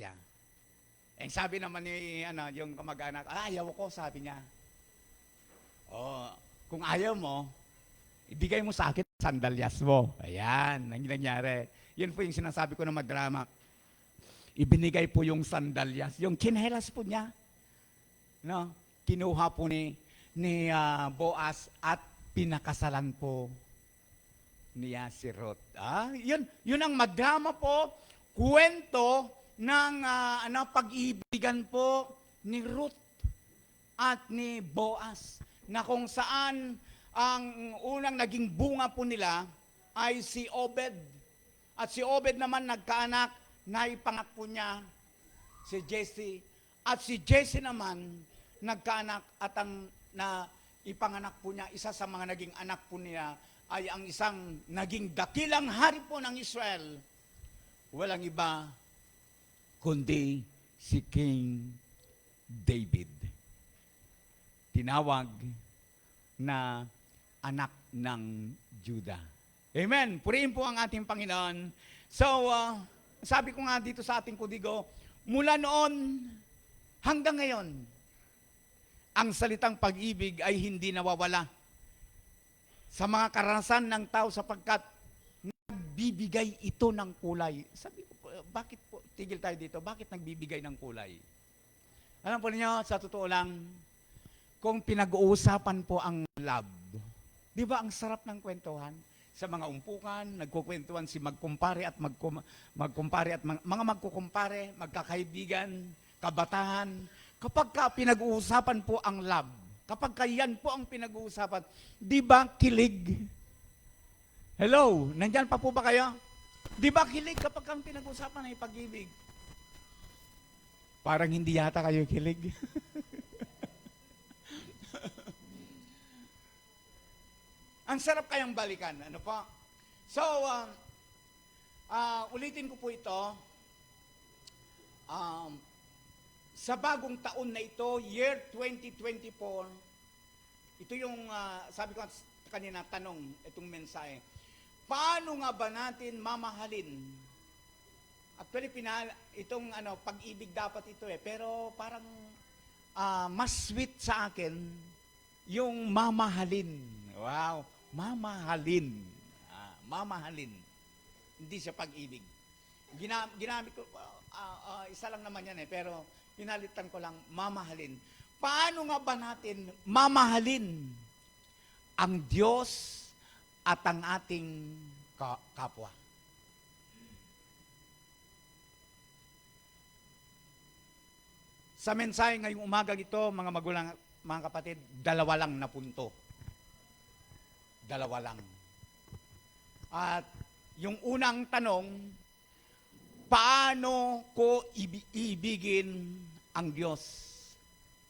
siya. Eh, sabi naman ni yung kamag-anak, ayaw ko, sabi niya. Oh, kung ayaw mo, ibigay mo sa akin sandalyas mo. Ayan, ang nangyari. Yun po yung sinasabi ko na madrama. Ibinigay po yung sandalyas, yung kinhelas po niya. No? Kinuha po ni Boaz at pinakasalan po niya si Ruth. Yun ang madrama po, kwento ng pag-ibigan po ni Ruth at ni Boaz, na kung saan ang unang naging bunga po nila ay si Obed. At si Obed naman nagkaanak, naipanganak po niya si Jesse. At si Jesse naman nagkaanak at ipanganak po niya, isa sa mga naging anak po niya ay ang isang naging dakilang hari po ng Israel. Walang iba kundi si King David. Tinawag na anak ng Judah. Amen. Purihin po ang ating Panginoon. So, sabi ko nga dito sa ating kudigo, mula noon hanggang ngayon, ang salitang pag-ibig ay hindi nawawala sa mga karanasan ng tao sapagkat nagbibigay ito ng kulay. Sabi ko, bakit po, tigil tayo dito, bakit nagbibigay ng kulay? Alam po niyo, sa totoo lang, kung pinag-uusapan po ang love, di ba ang sarap ng kwentuhan? Sa mga umpukan, nagkukwentuhan si magkumpare at mga magkukumpare, magkakaibigan, kabatahan. Kapag pinag-uusapan po ang love, kapag yan po ang pinag-uusapan, di ba kilig? Hello, nandyan pa po ba kayo? Di ba kilig kapag ang pinag-uusapan ay pag-ibig? Parang hindi yata kayo kilig. Ang sarap kayang balikan. Ano pa? So, ulitin ko po ito. Sa bagong taon na ito, year 2024, ito yung, sabi ko kanina, tanong, itong mensahe. Paano nga ba natin mamahalin? Actually, itong pag-ibig dapat ito pero parang mas sweet sa akin yung mamahalin. Wow, mamahalin. Mamahalin. Hindi siya pag-ibig. Ginamit ko, isa lang naman yan pero pinalitan ko lang, mamahalin. Paano nga ba natin mamahalin ang Diyos at ang ating kapwa? Sa mensahe ngayong umaga ito, mga magulang, mga kapatid, dalawa lang na punto. Dalawa lang. At yung unang tanong, paano ko ibigin ang Diyos?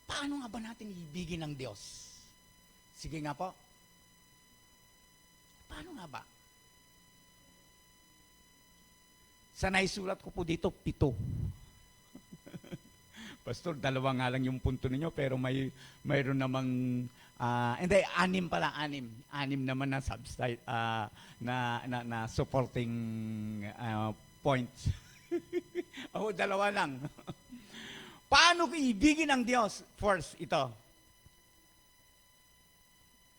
Paano nga ba natin ibigin ang Diyos? Sige nga po. Paano nga ba? Sa naisulat ko po dito, 7. Pastor, 2 nga lang yung punto ninyo, pero mayroon namang, hindi, 6 pala, 6 naman na subside, na supporting points. 2 lang. Paano ko ibigin ang Diyos? First, ito.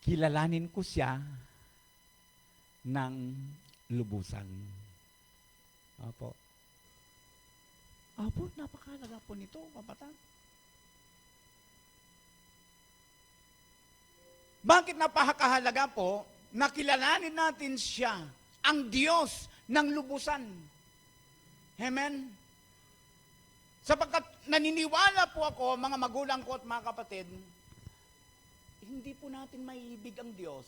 Kilalanin ko siya ng lubusan. Apo. Apo, napakalaga po nito, kapatid. Bakit napakahalaga po na kilalanin natin siya, ang Diyos ng lubusan? Amen? Sapagkat naniniwala po ako, mga magulang ko at mga kapatid, hindi po natin maiibig ang Diyos.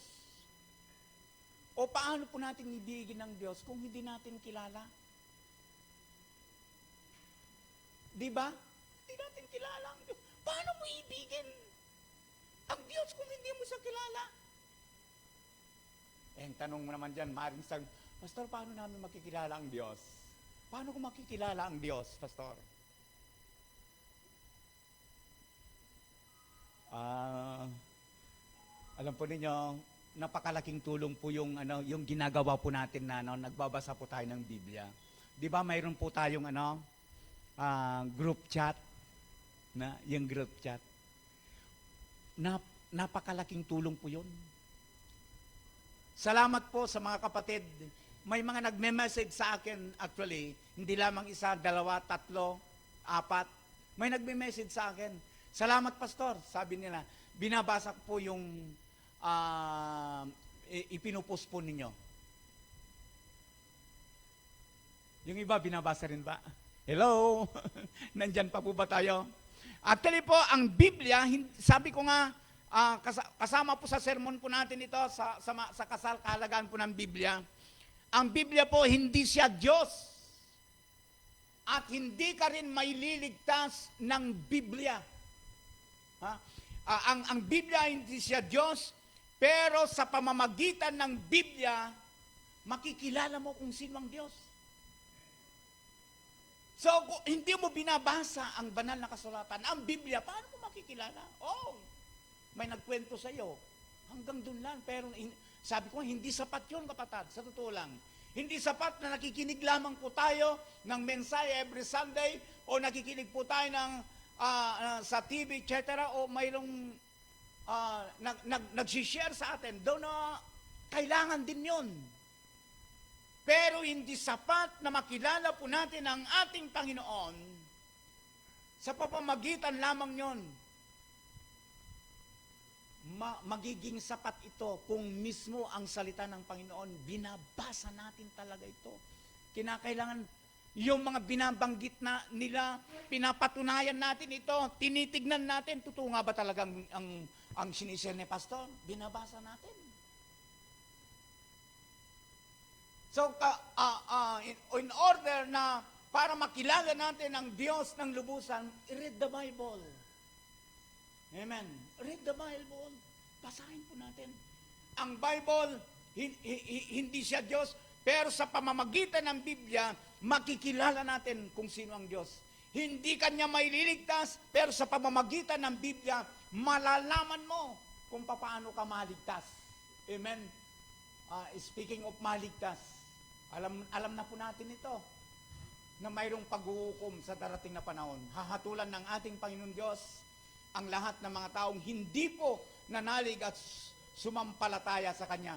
O paano po natin ibigin ang Diyos kung hindi natin kilala? Di ba? Hindi natin kilala ang Diyos. Paano mo ibigin ang Diyos kung hindi mo siya kilala? Ang tanong mo naman dyan, maaaring sabi, Pastor, paano namin makikilala ang Diyos? Paano ko makikilala ang Diyos, Pastor? Alam po ninyo, napakalaking tulong po yung ginagawa po natin na nagbabasa po tayo ng Biblia. Di ba mayroon po tayong group chat, na yung group chat. Napakalaking tulong po yun. Salamat po sa mga kapatid. May mga nagme-message sa akin actually, hindi lamang isa, dalawa, tatlo, apat. May nagme-message sa akin. Salamat pastor, sabi nila. Binabasa ko po yung ipinupost po ninyo. Yung iba, binabasa rin ba? Hello? Nandyan pa po ba tayo? Actually po, ang Biblia, sabi ko nga, kasama po sa sermon po natin ito, sa kasal, kahalagaan po ng Biblia. Ang Biblia po, hindi siya Diyos. At hindi ka rin may liligtas ng Biblia. Ha? Ang Biblia, hindi siya Diyos, pero sa pamamagitan ng Biblia, makikilala mo kung sino ang Diyos. So, kung hindi mo binabasa ang banal na kasulatan, ang Biblia, paano mo makikilala? Oh, may nagkwento sa iyo. Hanggang doon lang. Pero sabi ko, hindi sapat yun, kapatid. Sa totoo lang. Hindi sapat na nakikinig lamang po tayo ng mensahe every Sunday o nakikinig po tayo ng sa TV, etc. O mayroong nag-share sa atin. Doon na kailangan din yun. Pero hindi sapat na makilala po natin ang ating Panginoon sa pamamagitan lamang yon. Magiging sapat ito kung mismo ang salita ng Panginoon, binabasa natin talaga ito. Kinakailangan yung mga binabanggit na nila, pinapatunayan natin ito, tinitignan natin, totoo nga ba talaga ang sinishare ni Pastor? Binabasa natin. So, in order na para makilala natin ang Diyos ng lubusan, read the Bible. Amen. Read the Bible. Basahin po natin. Ang Bible, hindi siya Diyos, pero sa pamamagitan ng Biblia, makikilala natin kung sino ang Diyos. Hindi kanya maililigtas, pero sa pamamagitan ng Biblia, malalaman mo kung paano ka maligtas. Amen. Speaking of maligtas, alam na po natin ito, na mayroong paghuhukom sa darating na panahon. Hahatulan ng ating Panginoon Diyos ang lahat ng mga taong hindi po nanalig at sumampalataya sa Kanya.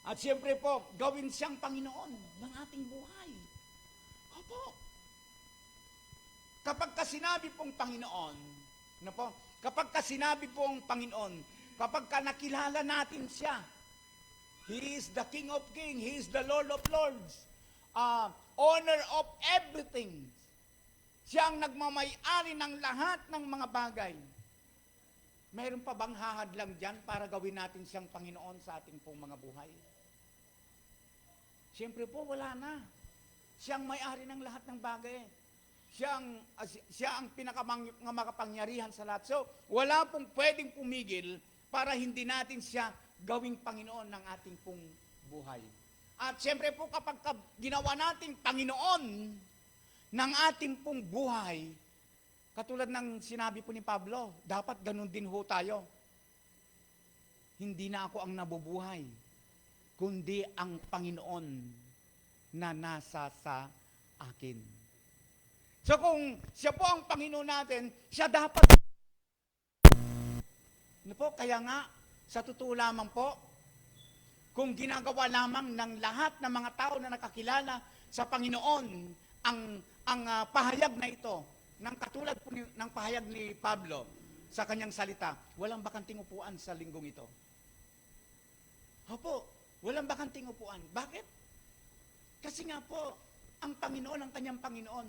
At siyempre po, gawin siyang Panginoon ng ating buhay. Opo. Kapag sinabi pong Panginoon, kapag sinabi pong Panginoon, kapag nakilala natin siya, He is the King of Kings. He is the Lord of Lords. Owner of everything. Siya ang nagmamay-ari ng lahat ng mga bagay. Mayroon pa bang hahadlang dyan para gawin natin siyang Panginoon sa ating pong mga buhay? Siyempre po, wala na. Siya ang may-ari ng lahat ng bagay. Siya ang pinakamakapangyarihan sa lahat. So, wala pong pwedeng pumigil para hindi natin siya gawing Panginoon ng ating pong buhay. At siyempre po kapag ginawa nating Panginoon ng ating pong buhay, katulad ng sinabi po ni Pablo, dapat ganun din ho tayo. Hindi na ako ang nabubuhay, kundi ang Panginoon na nasa sa akin. So kung siya po ang Panginoon natin, siya dapat. Kaya nga, sa totoo lamang po, kung ginagawa lamang ng lahat ng mga tao na nakakilala sa Panginoon ang pahayag na ito, ng katulad po ng pahayag ni Pablo sa kanyang salita, walang bakanting upuan sa linggong ito. Opo, walang bakanting upuan. Bakit? Kasi nga po, ang Panginoon ang kanyang Panginoon.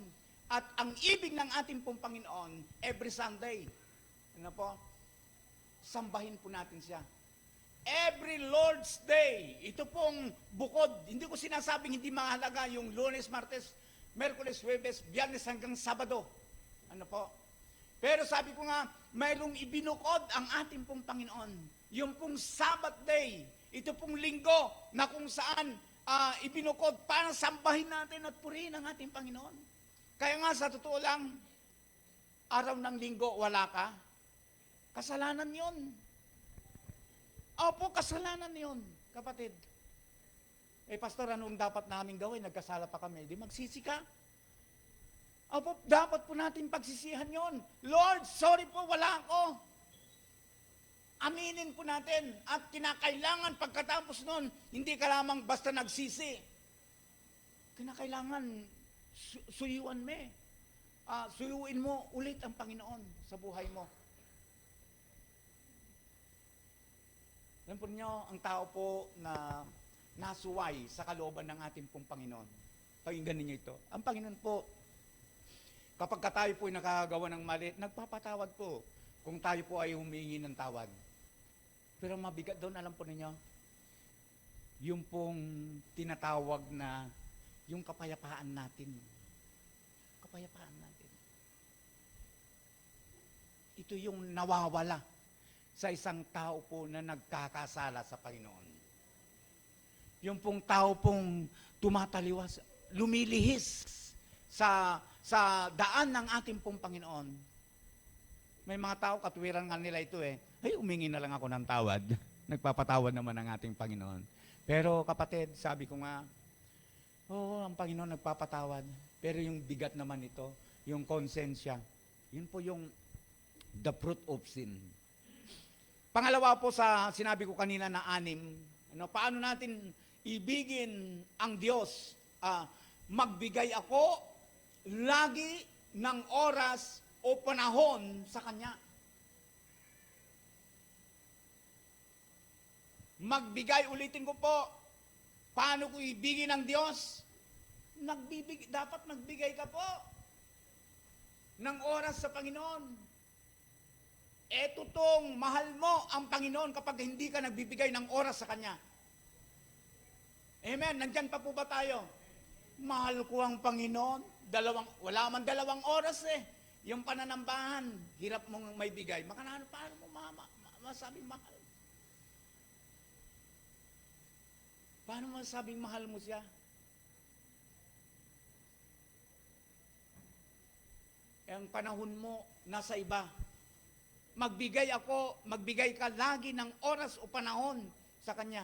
At ang ibig ng ating pong Panginoon, every Sunday, sambahin po natin siya. Every Lord's Day, ito pong bukod, hindi ko sinasabing hindi mahalaga yung Lunes, Martes, Merkules, Huwebes, Biyernes hanggang Sabado. Pero sabi ko nga, mayroong ibinukod ang ating pong Panginoon. Yung pong Sabbath Day, ito pong linggo na kung saan ibinukod para sambahin natin at purihin ang ating Panginoon. Kaya nga sa totoo lang, araw ng linggo wala ka, kasalanan yon. Opo, kasalanan yon, kapatid. Pastor, anong dapat namin gawin? Nagkasala pa kami. Di magsisi ka. Opo, dapat po natin pagsisihan yon. Lord, sorry po, wala ako. Aminin po natin. At kinakailangan pagkatapos nun, hindi ka lamang basta nagsisi. Kinakailangan suyuan mo. Suyuin mo ulit ang Panginoon sa buhay mo. Alam po niyo, ang tao po na nasuway sa kalooban ng ating pong Panginoon. Pakinggan ninyo ito. Ang Panginoon po, kapag tayo po ay nakagawa ng mali, nagpapatawad po kung tayo po ay humingi ng tawad. Pero mabigat doon, alam po ninyo, yung pong tinatawag na yung kapayapaan natin. Kapayapaan natin. Ito yung nawawala sa isang tao po na nagkakasala sa Panginoon. Yung pong tao pong tumataliwas, lumilihis sa daan ng ating pong Panginoon. May mga tao, katwiran nga nila ito ay umingi na lang ako ng tawad. Nagpapatawad naman ang ating Panginoon. Pero kapatid, sabi ko nga, ang Panginoon nagpapatawad. Pero yung bigat naman ito, yung konsensya, yun po yung the fruit of sin. Pangalawa po sa sinabi ko kanina na 6, paano natin ibigin ang Diyos? Magbigay ako lagi ng oras o panahon sa Kanya. Magbigay, ulitin ko po, paano ko ibigin ang Diyos? Dapat magbigay ka po ng oras sa Panginoon. Eto tong mahal mo ang Panginoon kapag hindi ka nagbibigay ng oras sa Kanya. Amen? Nandyan pa po ba tayo? Mahal ko ang Panginoon. Wala man 2 oras Yung pananambahan, hirap mong may bigay. Paano mo masabing mahal? Paano mo masabing mahal mo siya? Ang panahon mo, nasa iba. Magbigay ka lagi ng oras o panahon sa Kanya.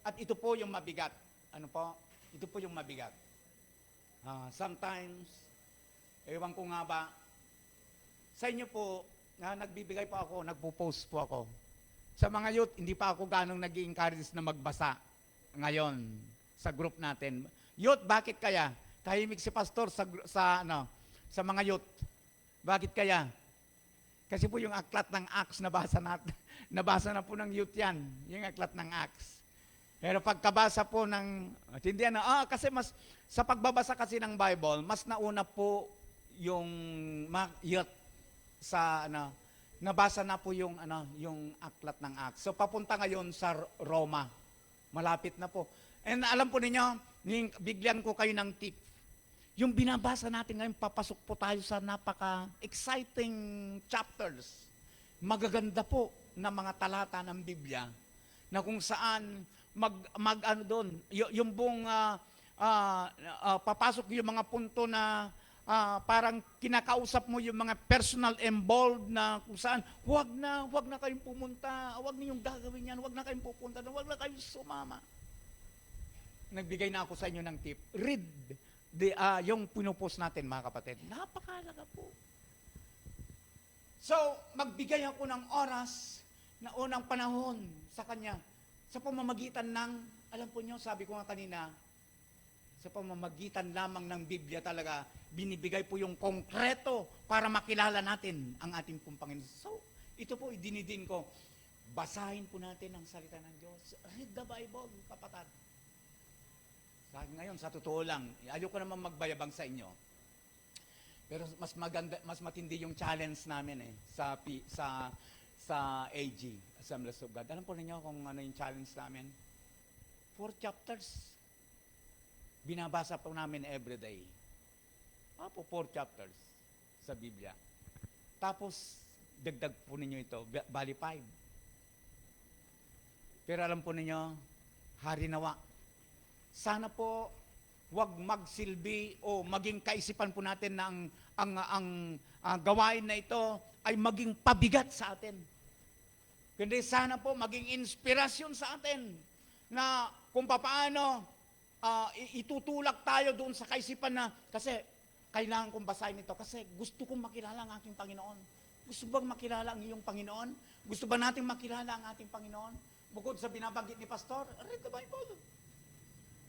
At ito po yung mabigat. Ano po? Ito po yung mabigat. Sometimes, ewan ko nga ba, sa inyo po, nagbibigay po ako, nagpo-post po ako. Sa mga youth, hindi pa ako ganong nag-i-encourage na magbasa ngayon sa group natin. Youth, bakit kaya? Tahimik si pastor sa mga youth. Bakit kaya? Kasi po yung aklat ng Acts nabasa na po ng youth yan, yung aklat ng Acts. Pero pagkabasa po hindi kasi sa pagbabasa kasi ng Bible, mas nauna po yung youth nabasa na po yung aklat ng Acts. So papunta ngayon sa Roma. Malapit na po. And alam po ninyo, bigyan ko kayo ng tip. Yung binabasa natin ngayon, papasok po tayo sa napaka-exciting chapters. Magaganda po na mga talata ng Biblia na kung saan yung buong papasok yung mga punto na parang kinakausap mo yung mga personal involved na kung saan, wag na kayong pumunta, wag ninyong gagawin yan, wag na kayong pupunta, wag na kayong sumama. Nagbigay na ako sa inyo ng tip. Read yung pinupost natin, mga kapatid. Napakalaga po. So, magbigay ako ng oras na unang panahon sa Kanya. Sa pamamagitan ng, alam po nyo, sabi ko nga kanina, sa pamamagitan lamang ng Biblia talaga, binibigay po yung konkreto para makilala natin ang ating pong Panginoon. So, ito po, idinidin ko. Basahin po natin ang salita ng Diyos. Read the Bible, kapatid. Sa akin ngayon, sa totoo lang, ayoko naman magbayabang sa inyo. Pero mas matindi yung challenge namin sa AG, Assemblies of God. Alam po ninyo kung ano yung challenge namin? 4 chapters. Binabasa po namin everyday. 4 chapters sa Biblia. Tapos, dagdag po ninyo ito, bali 5. Pero alam po ninyo, harinawa. Sana po wag magsilbi o maging kaisipan po natin na ang gawain na ito ay maging pabigat sa atin. Kundi sana po maging inspirasyon sa atin na kung paano itutulak tayo doon sa kaisipan na, kasi kailangan kong basahin ito kasi gusto kong makilala ang aking Panginoon. Gusto bang makilala ang iyong Panginoon? Gusto ba natin makilala ang ating Panginoon? Bukod sa binabanggit ni Pastor, read the Bible.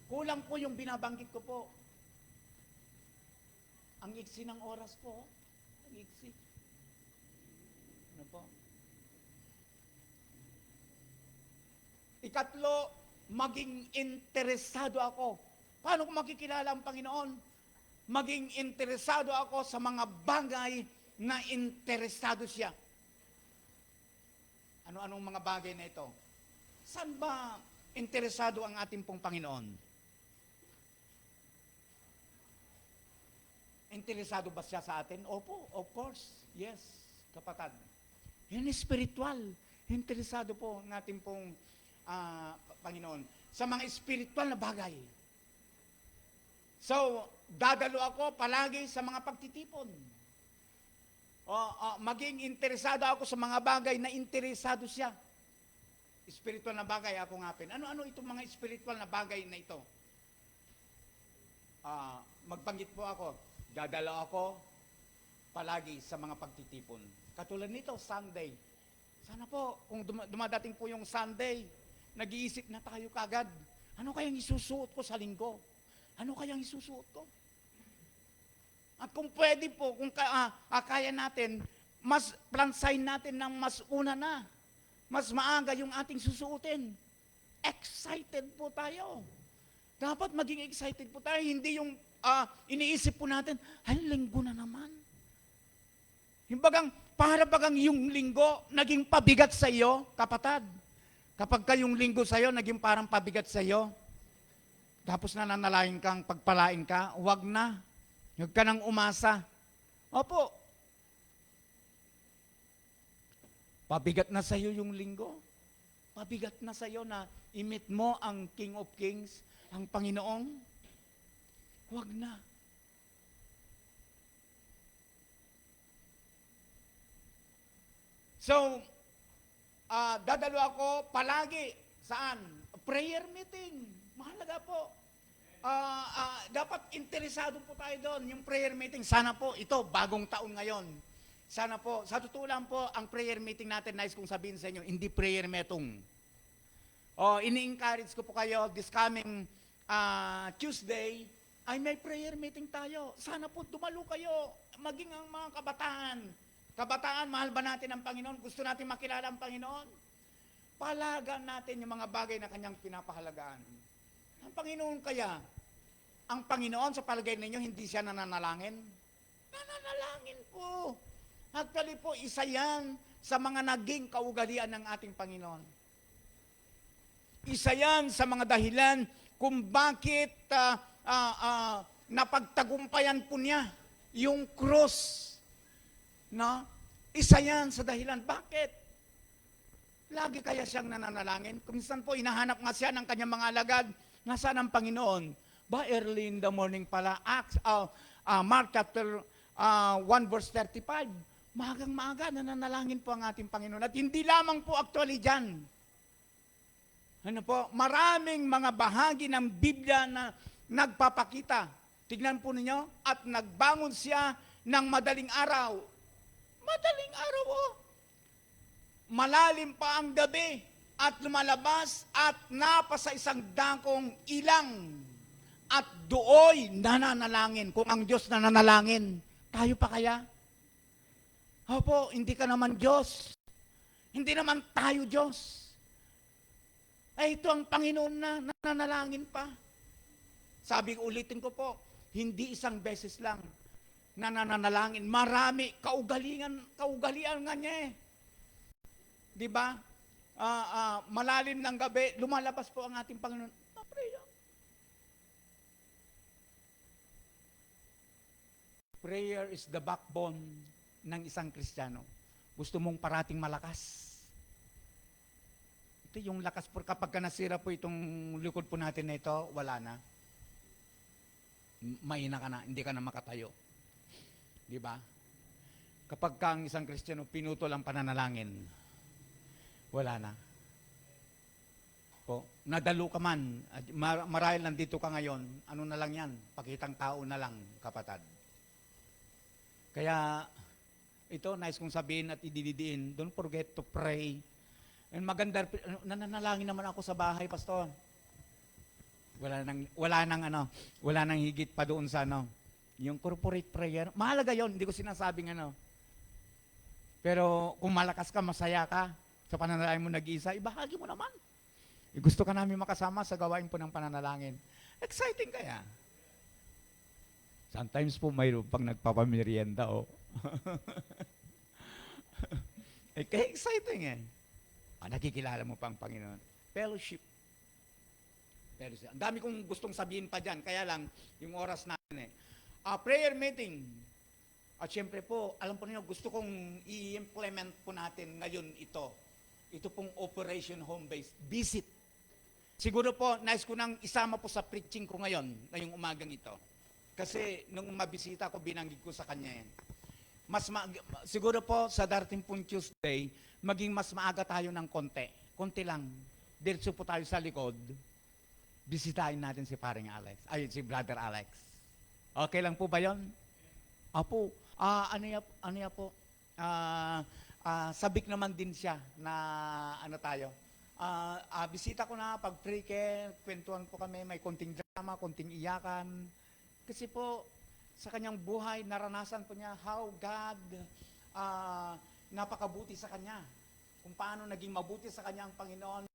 Kulang po yung binabanggit ko po. Ang iksi ng oras po. Ang iksi. Ano po? Ikatlo, maging interesado ako. Paano ko makikilala ang Panginoon? Maging interesado ako sa mga bagay na interesado siya. Ano-anong mga bagay na ito? Saan ba interesado ang ating pong Panginoon? Interesado ba siya sa atin? Opo, of course. Yes, kapatid. Yan spiritual. Interesado po ng ating pong Panginoon sa mga spiritual na bagay. So, dadalo ako palagi sa mga pagtitipon. Maging interesado ako sa mga bagay na interesado siya. Spiritual na bagay ako ngapin. Ano-ano itong mga spiritual na bagay na ito? Magbanggit po ako. Dadalo ako palagi sa mga pagtitipon. Katulad nito, Sunday. Sana po, kung dumadating po yung Sunday, nag-iisip na tayo kagad. Ano kayang isusuot ko sa linggo? Ano kayang isusuot ko? At kung pwede po, kung kaya natin, mas plansahin natin ng mas una na. Mas maaga yung ating susuotin. Excited po tayo. Dapat maging excited po tayo. Hindi yung iniisip po natin, ay, linggo na naman. Para bagang yung linggo, naging pabigat sa iyo, kapatid. Kapag kayong linggo sa iyo, naging parang pabigat sa iyo, tapos nananalain kang pagpalain ka, huwag na. Huwag ka nang umasa. Opo. Pabigat na sa iyo yung linggo. Pabigat na sa iyo na i-meet mo ang King of Kings, ang Panginoong. Huwag na. So, dadalo ako palagi. Saan? Prayer meeting. Mahalaga po. Dapat interesado po tayo doon. Yung prayer meeting, sana po, ito, bagong taon ngayon. Sana po, sa totoo lang po, ang prayer meeting natin, nice kong sabihin sa inyo, hindi prayer metong. Ini-encourage ko po kayo, this coming Tuesday, ay may prayer meeting tayo. Sana po, dumalo kayo, maging ang mga kabataan. Kabataan, mahal ba natin ang Panginoon? Gusto natin makilala ang Panginoon? Pahalagaan natin yung mga bagay na kanyang pinapahalagaan. Ang Panginoon kaya, ang Panginoon sa palagay ninyo, hindi siya nananalangin? Nananalangin po. Actually po, isa yan sa mga naging kaugalian ng ating Panginoon. Isa yan sa mga dahilan kung bakit napagtagumpayan po niya yung cross. No? Isa yan sa dahilan. Bakit? Lagi kaya siyang nananalangin? Minsan po, inahanap nga siya ng kanyang mga alagad. Nasaan ang Panginoon? Ba, early in the morning pala, Mark chapter 1 verse 35. Maagang maaga, nananalangin po ang ating Panginoon. At hindi lamang po actually dyan. Ano po? Maraming mga bahagi ng Biblia na nagpapakita. Tignan po ninyo, at nagbangon siya ng madaling araw. Madaling araw, oh. Malalim pa ang gabi at lumalabas at napasa isang dakong ilang at dooy nananalangin. Kung ang Diyos nananalangin, tayo pa kaya? Opo, hindi ka naman Diyos. Hindi naman tayo Diyos. Ay, ito ang Panginoon na nananalangin pa. Sabi, ulitin ko po, hindi isang beses lang na nananalangin. Marami, kaugalian nga niya eh. Di ba? Malalim ng gabi, lumalabas po ang ating Panginoon. Prayer is the backbone ng isang Kristiyano. Gusto mong parating malakas. Ito yung lakas po. Kapag nasira po itong likod po natin na ito, wala na. Mahina ka na, hindi ka na makatayo. Di ba? Kapag kang isang Kristiyano, pinutol ang pananalangin, wala na. po. Nadalo ka man, marahil nandito ka ngayon, ano na lang yan, pakitang tao na lang, kapatid. Kaya, ito, nice kong sabihin at ididiin, don't forget to pray. And maganda, nananalangin naman ako sa bahay, Pastor. Wala nang higit pa doon sa yung corporate prayer. Mahalaga yon, hindi ko sinasabing Pero kung malakas ka, masaya ka, sa pananalangin mo nag-iisa, ibahagi mo naman. Gusto ka namin makasama sa gawain po ng pananalangin. Exciting kaya. Sometimes po mayroon pang nagpapamerienda kaya exciting nakikilala mo pang Panginoon. Fellowship. Ang dami kong gustong sabihin pa dyan, kaya lang yung oras natin prayer meeting. At syempre po, alam po niyo, gusto kong i-implement po natin ngayon ito. Ito pong Operation Home-Based Visit. Siguro po, nice ko nang isama po sa preaching ko ngayong umagang ito. Kasi nung mabisita ko, binanggit ko sa kanya yan. Siguro po, sa darating pong Tuesday, maging mas maaga tayo ng konti. Konti lang. Diretso po tayo sa likod. Bisitahin natin si Paring Alex. Si Brother Alex. Okay lang po ba yun? Apo. Sabik naman din siya na tayo. Bisita ko na, pag pre-care, kwentuhan po kami, may konting drama, konting iyakan. Kasi po, sa kanyang buhay, naranasan po niya how God napakabuti sa kanya. Kung paano naging mabuti sa kanya ang Panginoon.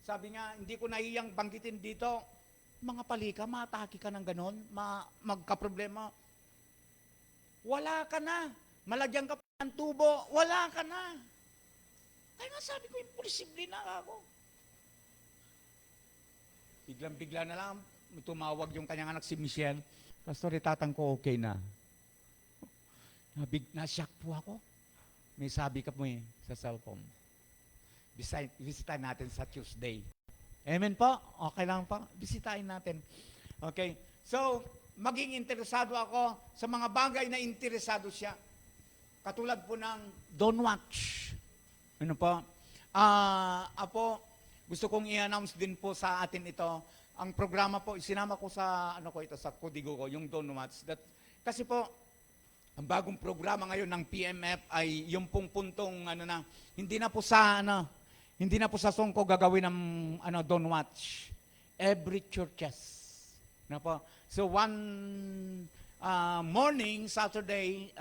Sabi nga, hindi ko naiyang banggitin dito, mga palika, mataki ka ng ganon, magka-problema. Wala ka na. Malagyan ka pa ng tubo. Wala ka na. Kaya nga sabi ko, imposible na ako. Biglang-bigla na lang, tumawag yung kanyang anak si Michelle. Pastor, itatang ko okay na. Na-shock po ako. May sabi ka po sa cellphone. Bisitahin natin sa Tuesday. Amen po? Okay lang po? Bisitahin natin. Okay. So, maging interesado ako sa mga bagay na interesado siya. Katulad po ng Don't Watch. Ano po? Gusto kong i-announce din po sa atin ito. Ang programa po, isinama ko sa sa kodigo ko, yung Don't Watch. Kasi po, ang bagong programa ngayon ng PMF ay yung pong puntong hindi na po sa songko gagawin ng Don't Watch. Every churches. Ano po? So one morning, Saturday,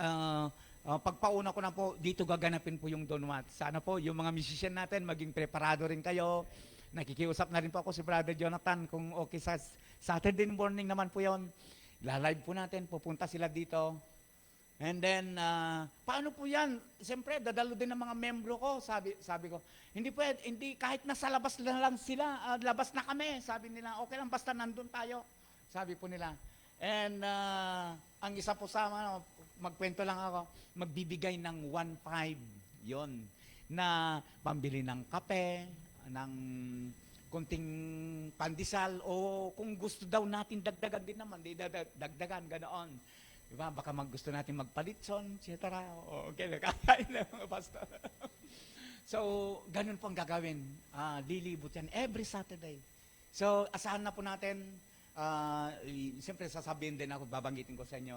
pagpauna ko na po, dito gaganapin po yung Don't Watch. Sana po, yung mga musician natin, maging preparado rin kayo. Nakikiusap na rin po ako si Brother Jonathan, kung okay sa Saturday morning naman po yon. La-live po natin, pupunta sila dito. And then, paano po yan? Siyempre, dadalo din ng mga membro ko. Sabi ko, hindi, kahit nasa labas lang sila, labas na kami. Sabi nila, okay lang, basta nandun tayo. Sabi po nila. And ang isa po magkwento lang ako, magbibigay ng 1.5 yon na pambili ng kape, ng kunting pandesal, o kung gusto daw natin dagdagan din naman, dagdagan, ganoon. Diba? Baka gusto natin magpalitson, etc. Okay, nakakain na mga pastor. So, ganun po ang gagawin. Lilibot yan every Saturday. So, asahan na po natin. Siyempre, sasabihin din ako, babanggitin ko sa inyo,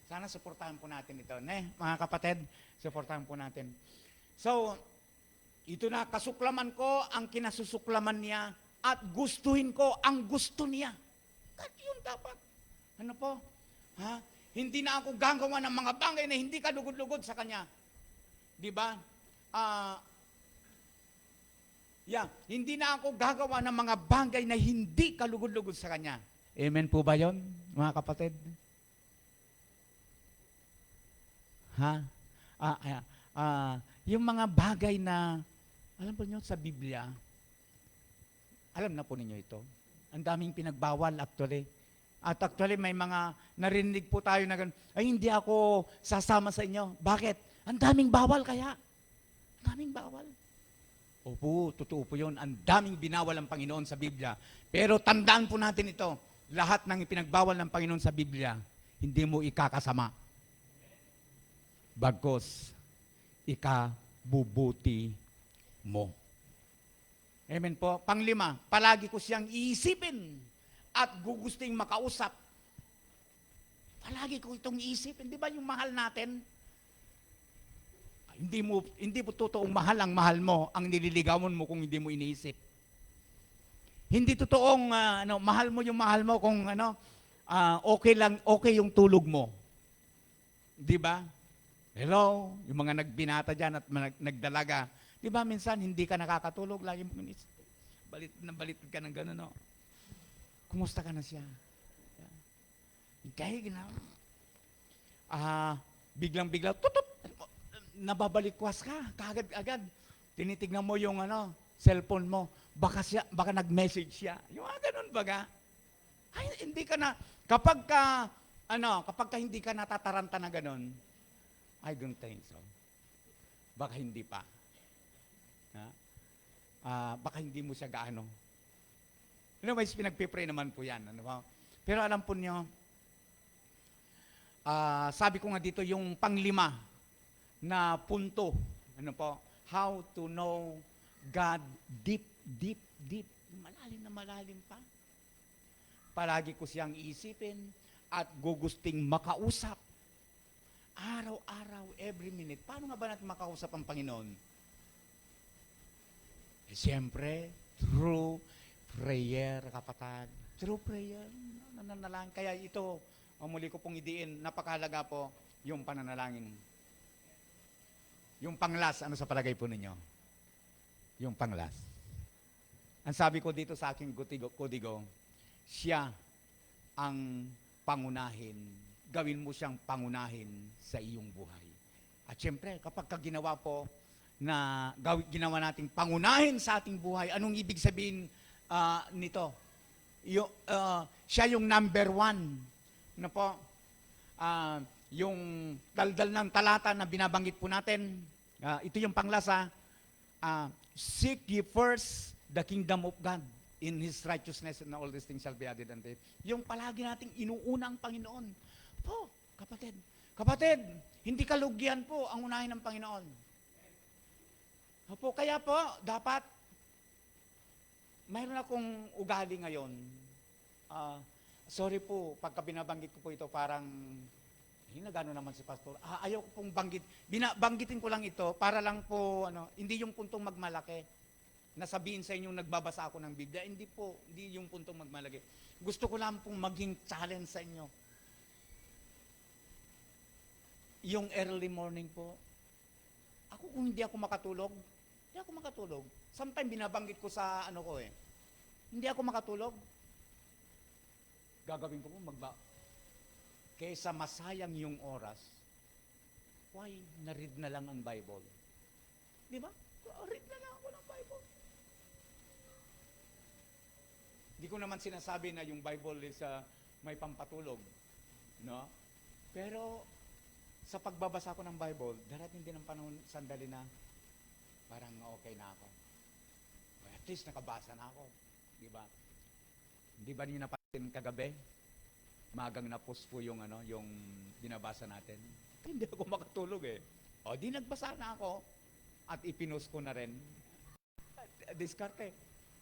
sana suportahan po natin ito. Mga kapatid, suportahan po natin. So, ito na, kasuklaman ko ang kinasusuklaman niya at gustuhin ko ang gusto niya. At yun dapat. Ano po? Hindi na ako gagawa ng mga bagay na hindi kalugod-lugod sa kanya. Di ba? Hindi na ako gagawa ng mga bagay na hindi kalugod-lugod sa kanya. Amen po ba yon, mga kapatid? Yung mga bagay na, alam po niyo sa Biblia, alam na po ninyo ito. Ang daming pinagbawal actually. At actually may mga narinig po tayo na ay hindi ako sasama sa inyo. Bakit? Ang daming bawal kaya. Ang daming bawal. Opo, totoo po yun. Ang daming binawal ng Panginoon sa Biblia. Pero tandaan po natin ito. Lahat ng ipinagbawal ng Panginoon sa Biblia, hindi mo ikakasama. Bagkos, ikabubuti mo. Amen po. Panglima, palagi ko siyang iisipin at gugusting makausap. Palagi ko itong iisipin. Di ba yung mahal natin? Hindi po totoong mahal ang mahal mo, ang nililigawan mo kung hindi mo iniisip. Hindi totoong mahal mo yung mahal mo kung okay yung tulog mo. Di ba? Hello, yung mga nagbinata dyan at nagdalaga. Di ba minsan hindi ka nakakatulog, lagi mo inisip. Balit ka ng gano'n, no? Kumusta ka na siya? Kaya biglang-bigla, tutut, nababalikwas ka, kagad-agad. Tinitignan mo yung cellphone mo, baka nag-message siya. Yung ganun baga. Ay, hindi ka na, kapag ka hindi ka natataranta na ganun, I don't think so. Baka hindi pa. Baka hindi mo siya gaano. Anyways, pinagpipray naman po yan. Ano ba? Pero alam po niyo, sabi ko nga dito, yung panglima na punto, how to know God deep. Malalim na malalim pa. Palagi ko siyang iisipin at gugusting makausap. Araw-araw, every minute. Paano nga ba natin makausap ang Panginoon? Siyempre, through prayer, kapatid. Through prayer, nananalangin. Kaya ito, muli ko pong idiin, napakahalaga po yung pananalangin. Yung panglas, ano sa palagay po ninyo? Yung panglas. Ang sabi ko dito sa aking kodigo, siya ang pangunahin. Gawin mo siyang pangunahin sa iyong buhay. At siyempre, kapag ginawa po, na ginawa nating pangunahin sa ating buhay, anong ibig sabihin nito? Siya yung number one. Yung daldal ng talata na binabanggit po natin, ito yung panglasa, seek ye first the kingdom of God in His righteousness and all these things shall be added unto you. Yung palagi nating inuuna ang Panginoon. Po, kapatid, hindi kalugyan po ang unahin ng Panginoon. Opo, kaya po, dapat, mayroon akong ugali ngayon. Sorry po, pagka binabanggit ko po ito, parang, nagano naman si Pastor. Ayaw ko pong banggitin ko lang ito, para lang po, hindi yung puntong magmalaki. Nasabihin sa inyong nagbabasa ako ng Biblia, hindi yung puntong magmalaki. Gusto ko lang pong maging challenge sa inyo. Yung early morning po, kung hindi ako makatulog, Sometimes binabanggit ko sa hindi ako makatulog. Gagawin ko kaysa masayang yung oras, why, na-read na lang ang Bible. Di ba? Read na lang ako ng Bible. Di ko naman sinasabi na yung Bible is may pampatulog. No? Pero, sa pagbabasa ko ng Bible, darating din ang panahon, sandali na, parang okay na ako. At least nakabasa na ako. Di ba? Di ba niyo napansin kagabi? Magang na-post po yung binabasa natin. Hindi ako makatulog eh. Di nagbasa na ako. At ipinost ko na rin. Diskarte.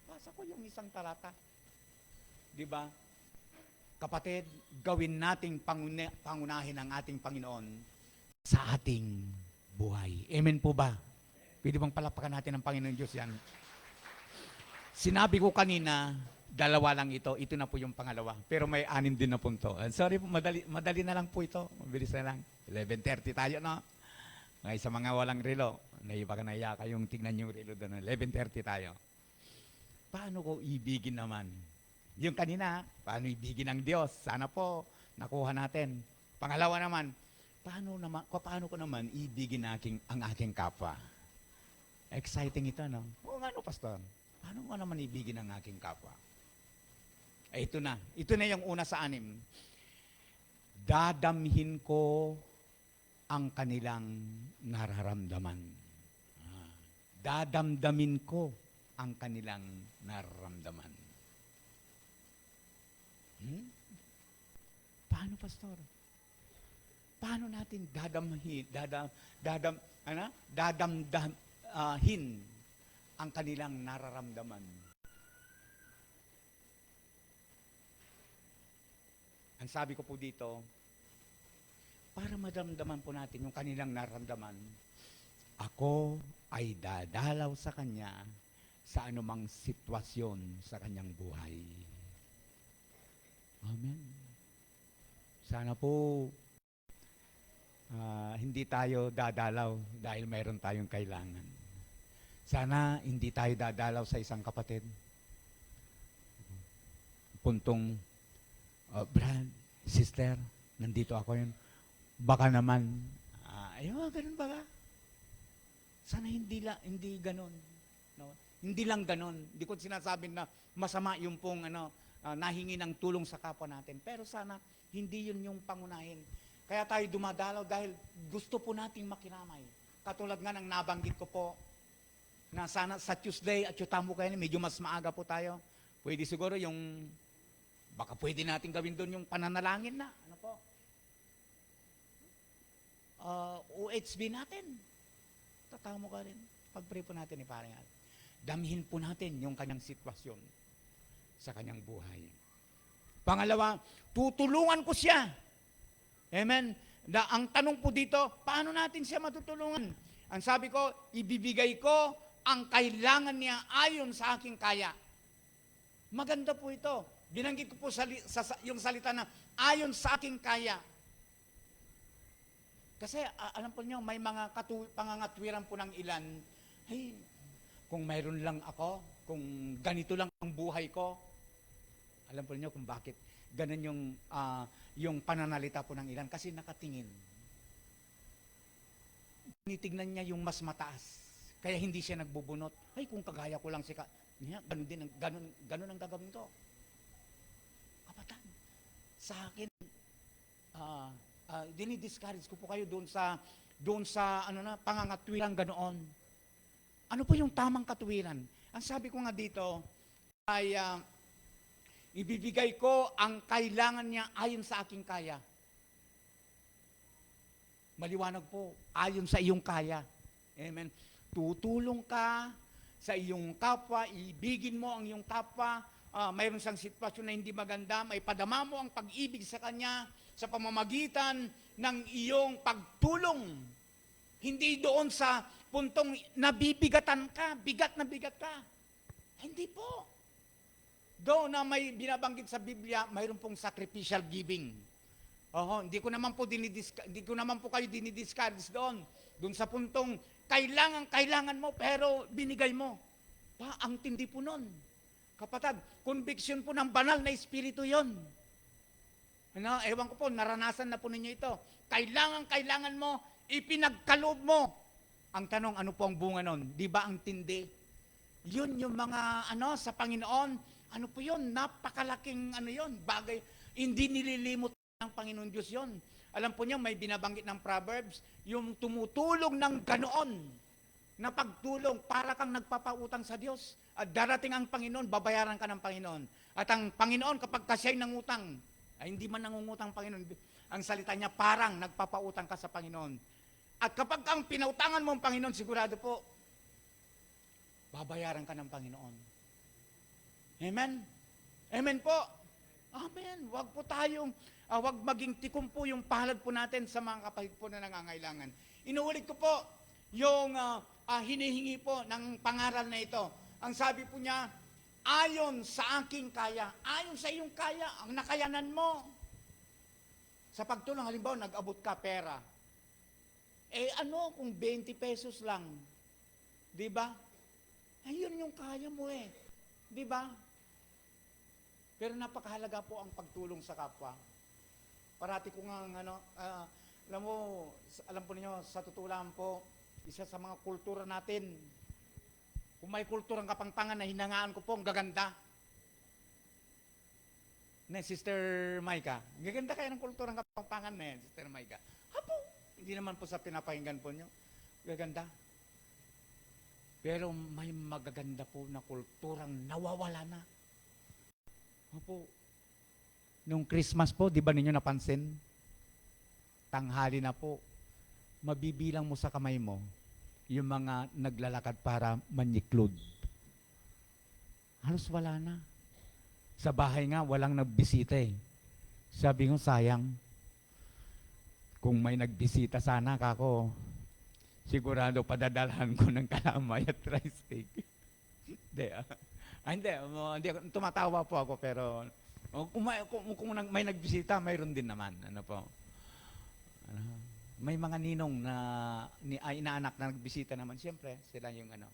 Basa ko yung isang talata. Di ba? Kapatid, gawin nating pangunahin ang ating Panginoon sa ating buhay. Amen po ba? Pwede bang palapakan natin ang Panginoon Diyos yan? Sinabi ko kanina, 2 lang ito. Ito na po yung pangalawa. Pero may 6 din na punto. Sorry po, madali na lang po ito. Mabilis na lang. 11:30 tayo, no? Ngay sa mga walang relo. Baka naiya kayong tignan yung relo doon. 11:30 tayo. Paano ko ibigin naman? Yung kanina, paano ibigin ang Diyos? Sana po, nakuha natin. Pangalawa naman, paano ko naman ibigin ang aking kapwa? Exciting ito, no? Oo nga, no, Pastor? Paano ko naman ibigin ang aking kapwa? Ito na. Ito na yung una sa 6. Dadamhin ko ang kanilang nararamdaman. Dadamdamin ko ang kanilang nararamdaman. Paano, Pastor? Paano natin dadamdahin ang kanilang nararamdaman. Ang sabi ko po dito, para madamdaman po natin yung kanilang nararamdaman, ako ay dadalaw sa Kanya sa anumang sitwasyon sa Kanyang buhay. Amen. Sana po hindi tayo dadalaw dahil mayroon tayong kailangan. Sana hindi tayo dadalaw sa isang kapatid. Puntong, Brad, sister, nandito ako yun. Baka naman, ganun ba ka? Sana hindi ganun. No? Hindi lang ganun. Hindi ko sinasabing na masama yung pong nahingi ng tulong sa kapwa natin. Pero sana hindi yun yung pangunahin. Kaya tayo dumadalaw dahil gusto po nating makiramay. Katulad nga ng nabanggit ko po, na sana sa Tuesday at Yutambo kayo, medyo mas maaga po tayo. Pwede siguro baka pwede natin gawin doon yung pananalangin na. Ano po? UHB natin. Tatamo ka rin. Pag-pray po natin ni Parang Al. Damihin po natin yung kanyang sitwasyon sa kanyang buhay. Pangalawa, tutulungan ko siya. Amen? Ang tanong po dito, paano natin siya matutulungan? Ang sabi ko, ibibigay ko ang kailangan niya ayon sa aking kaya. Maganda po ito. Binanggit ko po yung salita na ayon sa aking kaya. Kasi alam po niyo, may mga pangangatwiran po ng ilan, hey, kung mayroon lang ako, kung ganito lang ang buhay ko, alam po niyo kung bakit ganun yung pananalita po ng ilan. Kasi nakatingin. Tinitignan niya yung mas mataas. Kaya hindi siya nagbubunot. Ay, kung kagaya ko lang ganun ang gagawin ko. Kapatid, sa akin, dinidiscourage ko po kayo doon sa pangangatwiran ganoon. Ano po yung tamang katwiran? Ang sabi ko nga dito ay ibibigay ko ang kailangan niya ayon sa aking kaya. Maliwanag po, ayon sa iyong kaya. Amen. Tutulong ka sa iyong kapwa, ibigin mo ang iyong kapwa, mayroon siyang sitwasyon na hindi maganda, may padama mo ang pag-ibig sa kanya sa pamamagitan ng iyong pagtulong. Hindi doon sa puntong nabibigatan ka, bigat na bigat ka. Hindi po. Doon na may binabanggit sa Biblia, mayroon pong sacrificial giving. Hindi ko naman po kayo dinidiscourage doon. Doon sa puntong kailangan mo pero binigay mo. Ang tindi po nun. Kapatid, conviction po ng banal na espiritu yon. Ewan ko po, naranasan na po ninyo ito. Kailangan mo, ipinagkaloob mo. Ang tanong, ano po ang bunga nun? Di ba ang tindi? Yun yung mga sa Panginoon, ano po yun? Napakalaking bagay. Hindi nililimot ng Panginoon Diyos yun. Alam po niyo, may binabanggit ng Proverbs, yung tumutulong ng ganoon na pagtulong para kang nagpapautang sa Diyos. At darating ang Panginoon, babayaran ka ng Panginoon. At ang Panginoon, kapag kasya'y nangutang, ay hindi man nangungutang Panginoon, ang salita niya, parang nagpapautang ka sa Panginoon. At kapag ang pinautangan mo ang Panginoon, sigurado po, babayaran ka ng Panginoon. Amen? Amen po. Amen. Wag maging tikom po yung palad po natin sa mga kapatid po na nangangailangan. Inuulit ko po yung hinihingi po ng pangaral na ito. Ang sabi po niya, ayon sa aking kaya, ayon sa iyong kaya, ang nakayanan mo. Sa pagtulong, halimbawa, nag-abot ka pera. Kung 20 pesos lang? Di ba? Ayun yung kaya mo Di ba? Pero napakahalaga po ang pagtulong sa kapwa. Parati ko nga, alam po ninyo, sa tutulan po, isa sa mga kultura natin, kung may kulturang Kapampangan na hinangaan ko po, ang gaganda. Sister Maika, gaganda kayo ng kulturang Kapampangan na yan, Sister Maika. Hapo, hindi naman po sa pinapahinggan po nyo, gaganda. Pero may magaganda po na kulturang nawawala na. Opo. Nung Christmas po, di ba ninyo napansin? Tanghali na po. Mabibilang mo sa kamay mo yung mga naglalakad para manyiklod. Halos wala na. Sa bahay nga, walang nagbisita eh. Sabi ko, sayang. Kung may nagbisita sana kako, sigurado padadalhan ko ng kalamay at rice cake. Hindi, tumatawa po ako pero kung may nagbisita, mayroon din naman. Ano po? May mga ninong na inaanak na nagbisita naman, siyempre, sila yung ano.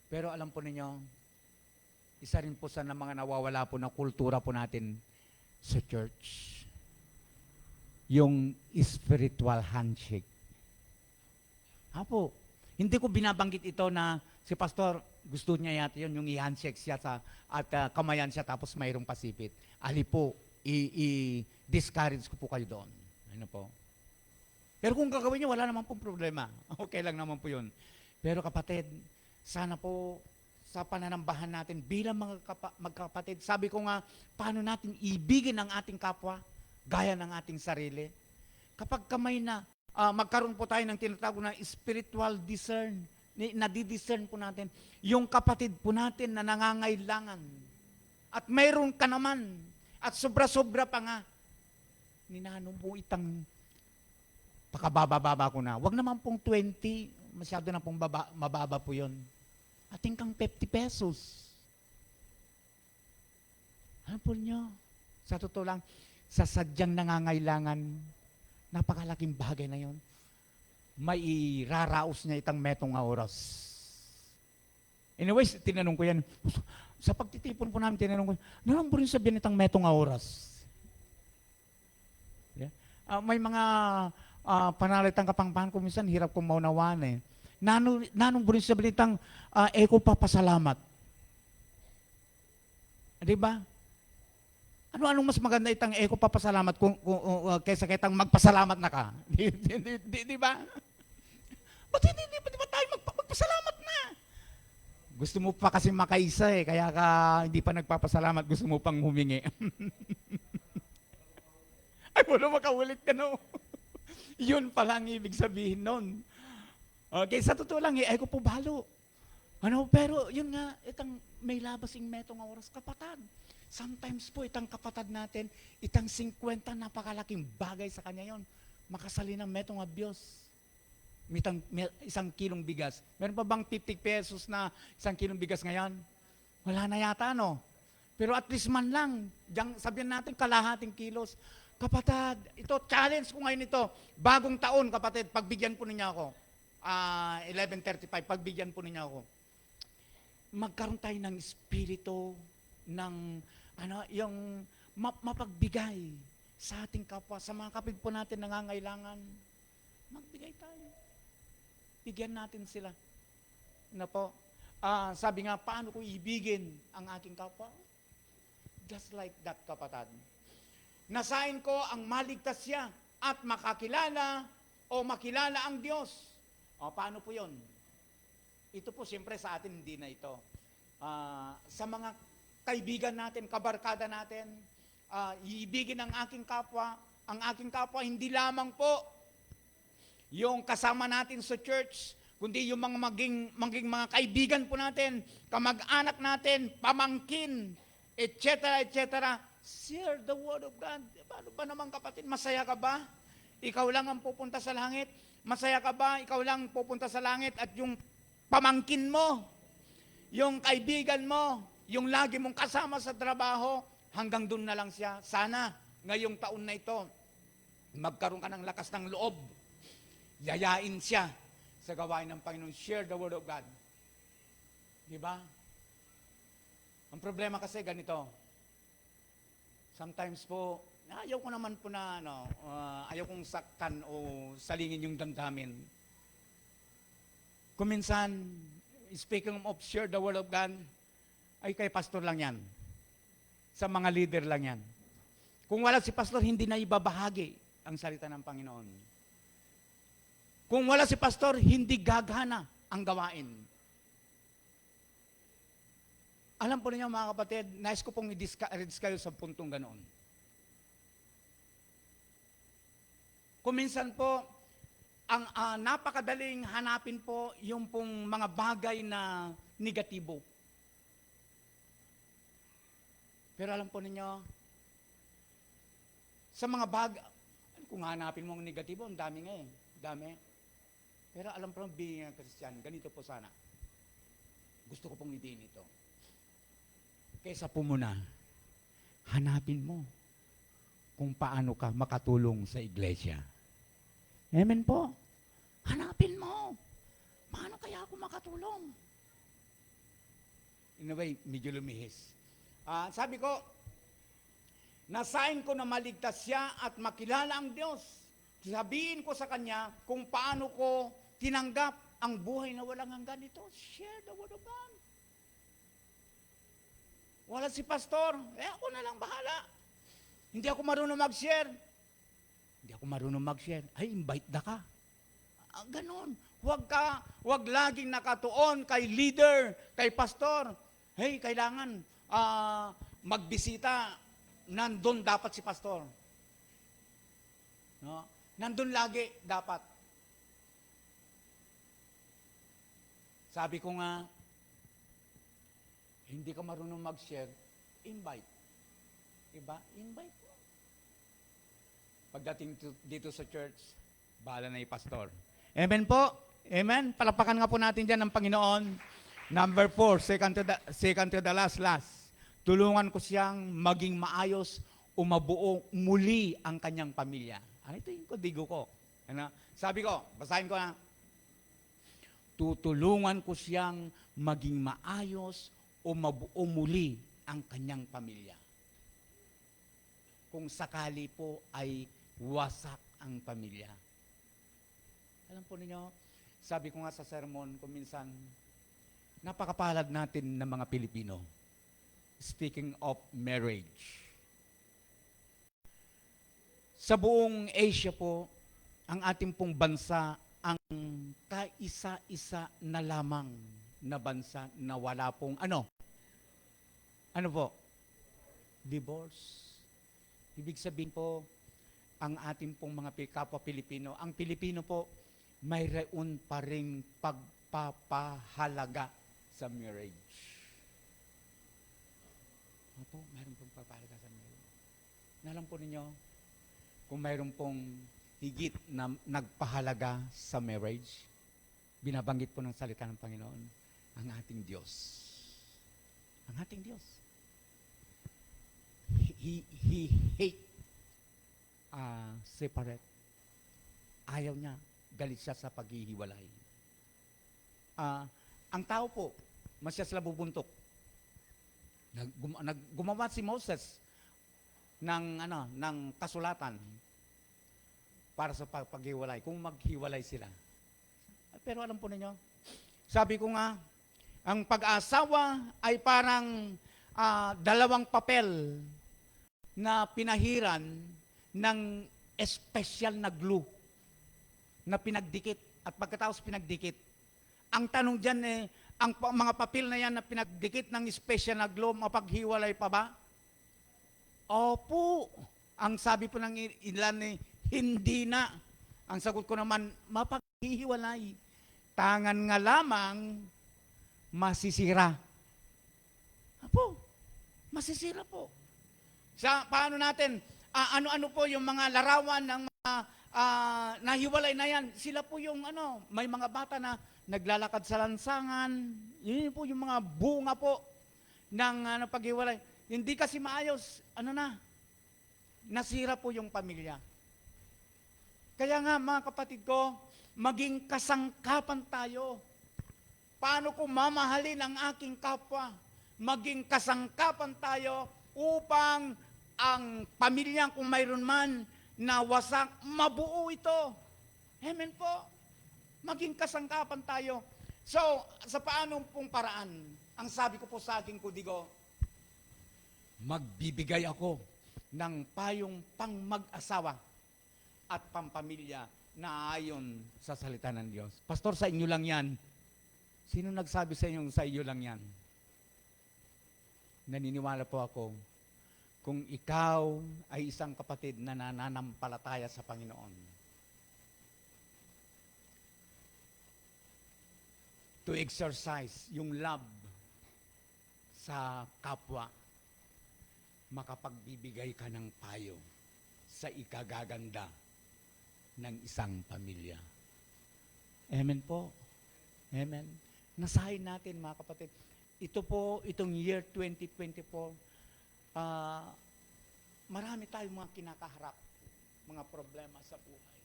Pero alam po ninyo, isa rin po sa mga nawawala po na kultura po natin sa church. Yung spiritual handshake. Apo, hindi ko binabanggit ito na si pastor, gusto niya yata yun, yung i-handshake siya at kamayan siya tapos mayroong pasipit. Ali po, i-discourage ko po kayo doon. Ano po? Pero kung gagawin niyo, wala naman pong problema. Okay lang naman po yun. Pero kapatid, sana po sa pananambahan natin bilang mga magkapatid, sabi ko nga, paano natin ibigin ang ating kapwa gaya ng ating sarili? Kapag kamay na, magkaroon po tayo ng tinatawag na spiritual discern, nadidiscern po natin, yung kapatid po natin na nangangailangan. At mayroon ka naman, at sobra-sobra pa nga, ninanong po itang pakababa-baba ko na. Huwag naman pong 20, masyado na pong mababa po yun. Ating kang 50 pesos. Ano po nyo? Sa totoo lang, sa sadyang nangangailangan, napakalaking bagay na yon. May iraraos niya itang metong oras. Anyways, tinanong ko yan. Sa pagtitipon po namin, tinanong ko, nalang po rin sabihin itang metong oras. Yeah? May mga panalitang kapangpangan ko minsan, hirap kong maunawaan eh. Nanong po rin sabihin itang eko papasalamat. Di ba? Anong mas maganda itang eko papasalamat kaysa kitang magpasalamat na ka? Di ba? Ba't di ba tayo magpasalamat na? Gusto mo pa kasi makaisa eh, kaya ka hindi pa nagpapasalamat, gusto mo pang humingi. Ay, wala makaulit ka no. Yun pala ang ibig sabihin nun. Okay, sa totoo lang, eko po balo. Pero yun nga, itang may labasing metong oras kapatad. Sometimes po, itang kapatad natin, itang 50, napakalaking bagay sa kanya yon. Makasali ng metong abiyos. Isang kilong bigas. Meron pa bang 50 pesos na isang kilong bigas ngayon? Wala na yata, no? Pero at least man lang, sabihin natin kalahating kilos. Kapatad, ito, challenge ko ngayon ito. Bagong taon, kapatid, pagbigyan po ninyo ako. 11:35, pagbigyan po ninyo ako. Magkaroon tayo ng espiritu ng yung mapagbigay sa ating kapwa, sa mga kapig po natin nangangailangan. Magbigay tayo. Bigyan natin sila. Sabi nga, paano ko ibigin ang aking kapwa? Just like that, kapatid. Nasain ko ang maligtas siya at makakilala o makilala ang Diyos. Paano po yun? Ito po, siyempre sa atin, hindi na ito. Sa mga kaibigan natin, kabarkada natin, iibigin ang aking kapwa. Ang aking kapwa, hindi lamang po yung kasama natin sa church, kundi yung mga maging mga kaibigan po natin, kamag-anak natin, pamangkin, etc., etc. Share the word of God. Paano ba naman kapatid? Masaya ka ba? Ikaw lang ang pupunta sa langit? Masaya ka ba? Ikaw lang pupunta sa langit at yung pamangkin mo, yung kaibigan mo, yung lagi mong kasama sa trabaho, hanggang doon na lang siya. Sana, ngayong taon na ito, magkaroon ka ng lakas ng loob. Yayain siya sa gawain ng Panginoon. Share the word of God. Diba? Ang problema kasi ganito. Sometimes po, ayaw ko naman po na, ayaw kong saktan o salingin yung damdamin. Kung minsan, speaking of share the word of God, ay kay pastor lang yan. Sa mga leader lang yan. Kung wala si pastor, hindi na ibabahagi ang salita ng Panginoon. Kung wala si pastor, hindi gagana ang gawain. Alam po ninyo mga kapatid, nais ko pong i-discourage kayo sa puntong ganoon. Kung minsan po, ang napakadaling hanapin po yung pong mga bagay na negatibo. Pero alam po ninyo, sa mga bagay, kung hanapin mo ang negatibo, ang dami nga eh. Dami. Pero alam po, being a Christian, ganito po sana. Gusto ko pong idiin ito. Kaysa po muna, hanapin mo kung paano ka makatulong sa iglesia. Amen po. Hanapin mo. Paano kaya ako makatulong? In a way, medyo lumihis. Sabi ko, nasain ko na maligtas siya at makilala ang Diyos. Sabihin ko sa Kanya kung paano ko tinanggap ang buhay na walang hanggan ito. Share the word of God. Wala si pastor, ako na lang bahala. Hindi ako marunong mag-share. Hindi ako marunong mag-share. Ay, invite na ka. Ganon. Huwag laging nakatuon kay leader, kay pastor. Hey, kailangan magbisita. Nandun dapat si pastor. No? Nandun lagi dapat. Sabi ko nga, hindi ka marunong mag-share, invite. Diba? Invite mo. Pagdating dito sa church, bahala na yung pastor. Amen po. Amen. Palapakan nga po natin dyan ng Panginoon. Number 4, second to the last. Tulungan ko siyang maging maayos o mabuo muli ang kanyang pamilya. Ito yung kodigo ko. Ano? Sabi ko, basahin ko na. Tutulungan ko siyang maging maayos o mabuo muli ang kanyang pamilya. Kung sakali po ay wasak ang pamilya. Alam po ninyo, sabi ko nga sa sermon kung minsan, napakapalad natin ng mga Pilipino. Speaking of marriage. Sa buong Asia po, ang ating pong bansa ang kaisa-isa na lamang na bansa na wala pong ano po? Divorce. Ibig sabihin po, ang ating pong mga kapwa Pilipino, ang Pilipino po, mayroon pa ring pagpapahalaga sa marriage. Opo, mayroon pong pagpapahalaga sa marriage. Nalam po ninyo, kung mayroon pong higit na nagpahalaga sa marriage, binabanggit po ng salita ng Panginoon, ang ating Diyos. Ang ating Diyos. He hate separate. Ayaw niya, galit siya sa paghihiwalay. Ang tao po, masya sila bubuntok. Gumawa si Moses ng kasulatan para sa paghiwalay, kung maghiwalay sila. Pero alam po ninyo, sabi ko nga, ang pag-asawa ay parang dalawang papel na pinahiran ng espesyal na glue na pinagdikit at pagkatapos pinagdikit. Ang tanong dyan ang mga papel na yan na pinagdikit ng espesyal na glue, mapaghiwalay pa ba? Opo. Ang sabi po ng ilan hindi na. Ang sagot ko naman, mapaghihiwalay. Tangan nga lamang, masisira. Opo, masisira po. Paano natin, ano-ano po yung mga larawan ng mga nahiwalay na yan, sila po yung may mga bata na naglalakad sa lansangan, yun po yung mga bunga po ng paghiwalay. Hindi kasi maayos, nasira po yung pamilya. Kaya nga mga kapatid ko, maging kasangkapan tayo. Paano ko mamahalin ang aking kapwa? Maging kasangkapan tayo upang ang pamilya, kung mayroon man na wasak, mabuo ito. Amen po. Maging kasangkapan tayo. So, sa paanong pong paraan, ang sabi ko po sa aking kudigo, magbibigay ako ng payong pang mag-asawa at pampamilya na ayon sa salita ng Diyos. Pastor, sa inyo lang yan. Sino nagsabi sa inyo sa inyo lang yan? Naniniwala po ako, kung ikaw ay isang kapatid na nananampalataya sa Panginoon, to exercise yung love sa kapwa, makapagbibigay ka ng payo sa ikagaganda ng isang pamilya. Amen po. Amen. Nasahin natin mga kapatid. Ito po, itong year 2024, marami tayong mga kinakaharap, mga problema sa buhay.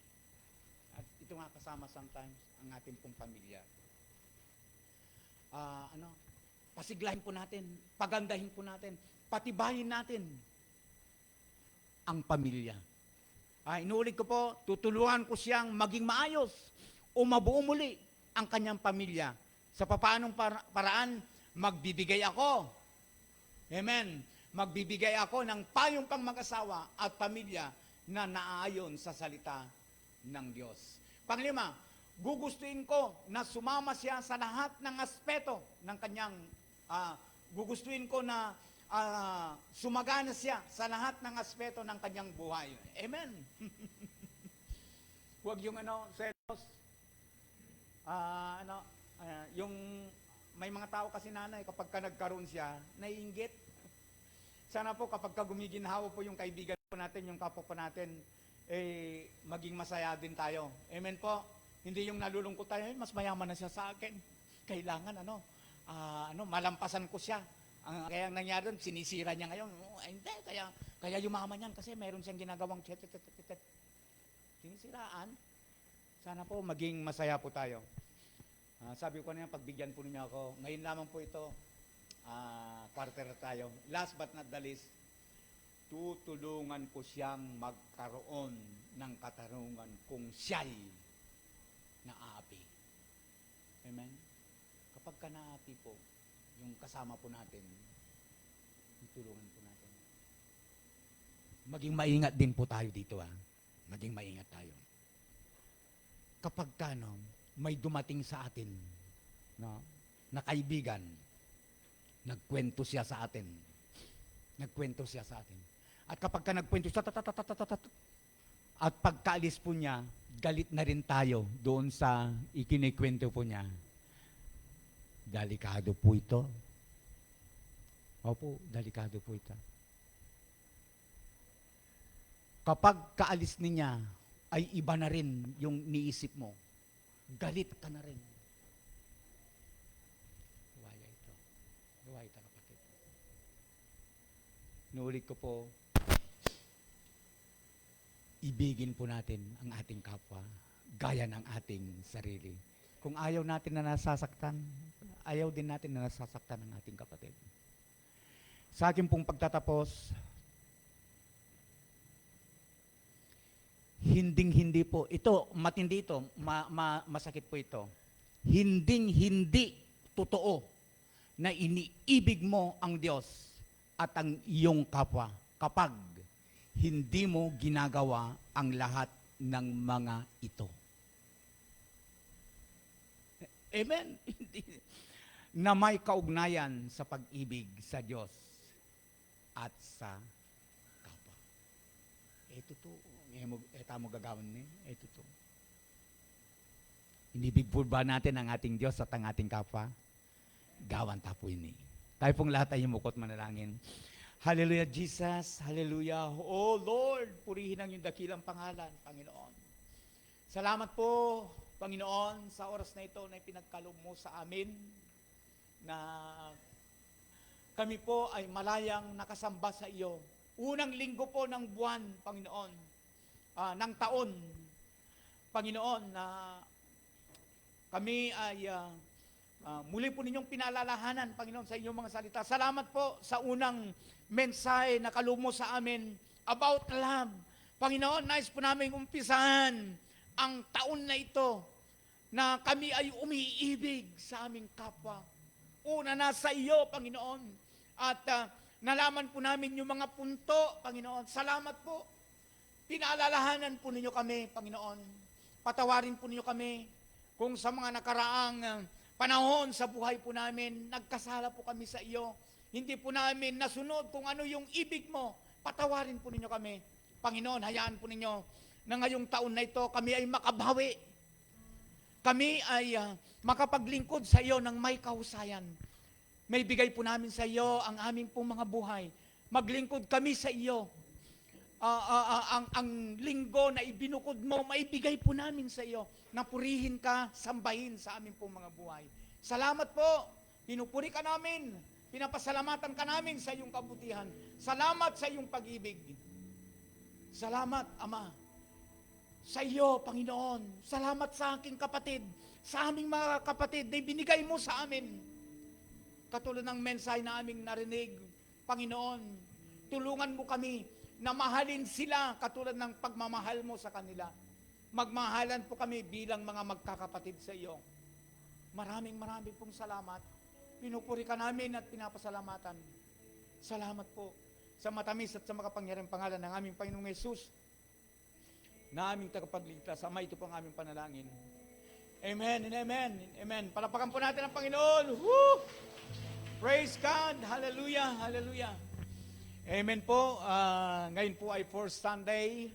At ito nga kasama sometimes ang ating pong pamilya. Pasiglahin po natin, pagandahin po natin, patibayin natin ang pamilya. Inuulit ko po, tutulungan ko siyang maging maayos o mabuo muli ang kanyang pamilya. Sa papaanong paraan, magbibigay ako. Amen. Magbibigay ako ng payong pang mag-asawa at pamilya na naaayon sa salita ng Diyos. Panglima, gugustuhin ko na sumama siya sa lahat ng aspeto ng kanyang, gugustuhin ko na sumagana siya sa lahat ng aspeto ng kanyang buhay. Amen. Huwag yung selos. Yung may mga tao kasi nanay, kapag ka nagkaroon siya, naiinggit. Sana po kapag ka gumiginhawa po yung kaibigan po natin, yung kapwa po natin, maging masaya din tayo. Amen po. Hindi yung nalulungkot tayo, mas mayaman na siya sa akin. Kailangan malampasan ko siya. Kaya ang nangyari doon, sinisira niya ngayon. Hindi, kaya yumaman yan kasi meron siyang ginagawang sinisiraan. Sana po maging masaya po tayo. Sabi ko na yan, pagbigyan po niyo ako. Ngayon lamang po ito, quarter tayo. Last but not the least, tutulungan ko siyang magkaroon ng katarungan kung siya'y naapi. Amen? Kapag ka naapi po, yung kasama po natin, tutulungan po natin. Maging maingat din po tayo dito. Maging maingat tayo. Kapag ka, may dumating sa atin na kaibigan, nagkwento siya sa atin. At kapag ka nagkwento siya, at pagkaalis po niya, galit na rin tayo doon sa ikinikwento po niya. Delikado po ito. Opo, delikado po ito. Kapag kaalis niya, ay iba na rin yung niisip mo. Galit ka na rin. Luwaya ito. Luwaya ito, kapatid. Nuulit ko po, ibigin po natin ang ating kapwa, gaya ng ating sarili. Kung ayaw natin na nasasaktan, ayaw din natin na nasasaktan ang ating kapatid. Sa akin pong pagtatapos, hindi po, ito, matindi ito, masakit po ito. Hindi totoo na iniibig mo ang Diyos at ang iyong kapwa kapag hindi mo ginagawa ang lahat ng mga ito. Amen? Na may kaugnayan sa pag-ibig sa Diyos at sa kapwa. Ito to. Eta mo gagawin ni? Ito to. Inibig po ba natin ang ating Diyos at ang ating kapwa? Gawan tapo ini. Tayo pong lahat ay mukot manalangin. Hallelujah, Jesus. Hallelujah. Oh Lord, purihin ang iyong dakilang pangalan, Panginoon. Salamat po, Panginoon, sa oras na ito na ipinagkaloob mo sa amin na kami po ay malayang nakasamba sa iyo. Unang linggo po ng buwan, Panginoon, ng taon, Panginoon, na kami ay muli po ninyong pinalalahanan, Panginoon, sa inyong mga salita. Salamat po sa unang mensahe na kalumo sa amin about love. Panginoon, nais po namin umpisahan ang taon na ito na kami ay umiibig sa aming kapwa. Una na sa iyo, Panginoon. At nalaman po namin yung mga punto, Panginoon. Salamat po. Pinaalalahanan po ninyo kami, Panginoon. Patawarin po ninyo kami kung sa mga nakaraang panahon sa buhay po namin, nagkasala po kami sa iyo. Hindi po namin nasunod kung ano yung ibig mo. Patawarin po ninyo kami. Panginoon, hayaan po ninyo na ngayong taon na ito kami ay makabawi. kami ay makapaglingkod sa iyo ng may kahusayan. May bigay po namin sa iyo ang aming pong mga buhay. Maglingkod kami sa iyo. Ang linggo na ibinukod mo, maibigay po namin sa iyo. Napurihin ka, sambahin sa aming pong mga buhay. Salamat po. Pinupuri ka namin. Pinapasalamatan ka namin sa iyong kabutihan. Salamat sa iyong pag-ibig. Salamat, Ama. Sa iyo, Panginoon. Salamat sa aking kapatid. Sa aming mga kapatid na binigay mo sa amin. Katulad ng mensahe na aming narinig, Panginoon, tulungan mo kami na mahalin sila katulad ng pagmamahal mo sa kanila. Magmahalan po kami bilang mga magkakapatid sa iyo. Maraming pong salamat. Pinupuri ka namin at pinapasalamatan. Salamat po sa matamis at sa makapangyarihang pangalan ng aming Panginoong Hesus na aming tagapagligtas. Ama, ito po ang aming panalangin. Amen and amen. Amen. Palapakan po natin ang Panginoon. Woo! Praise God. Hallelujah. Hallelujah. Amen po. Ngayon po ay Fourth Sunday.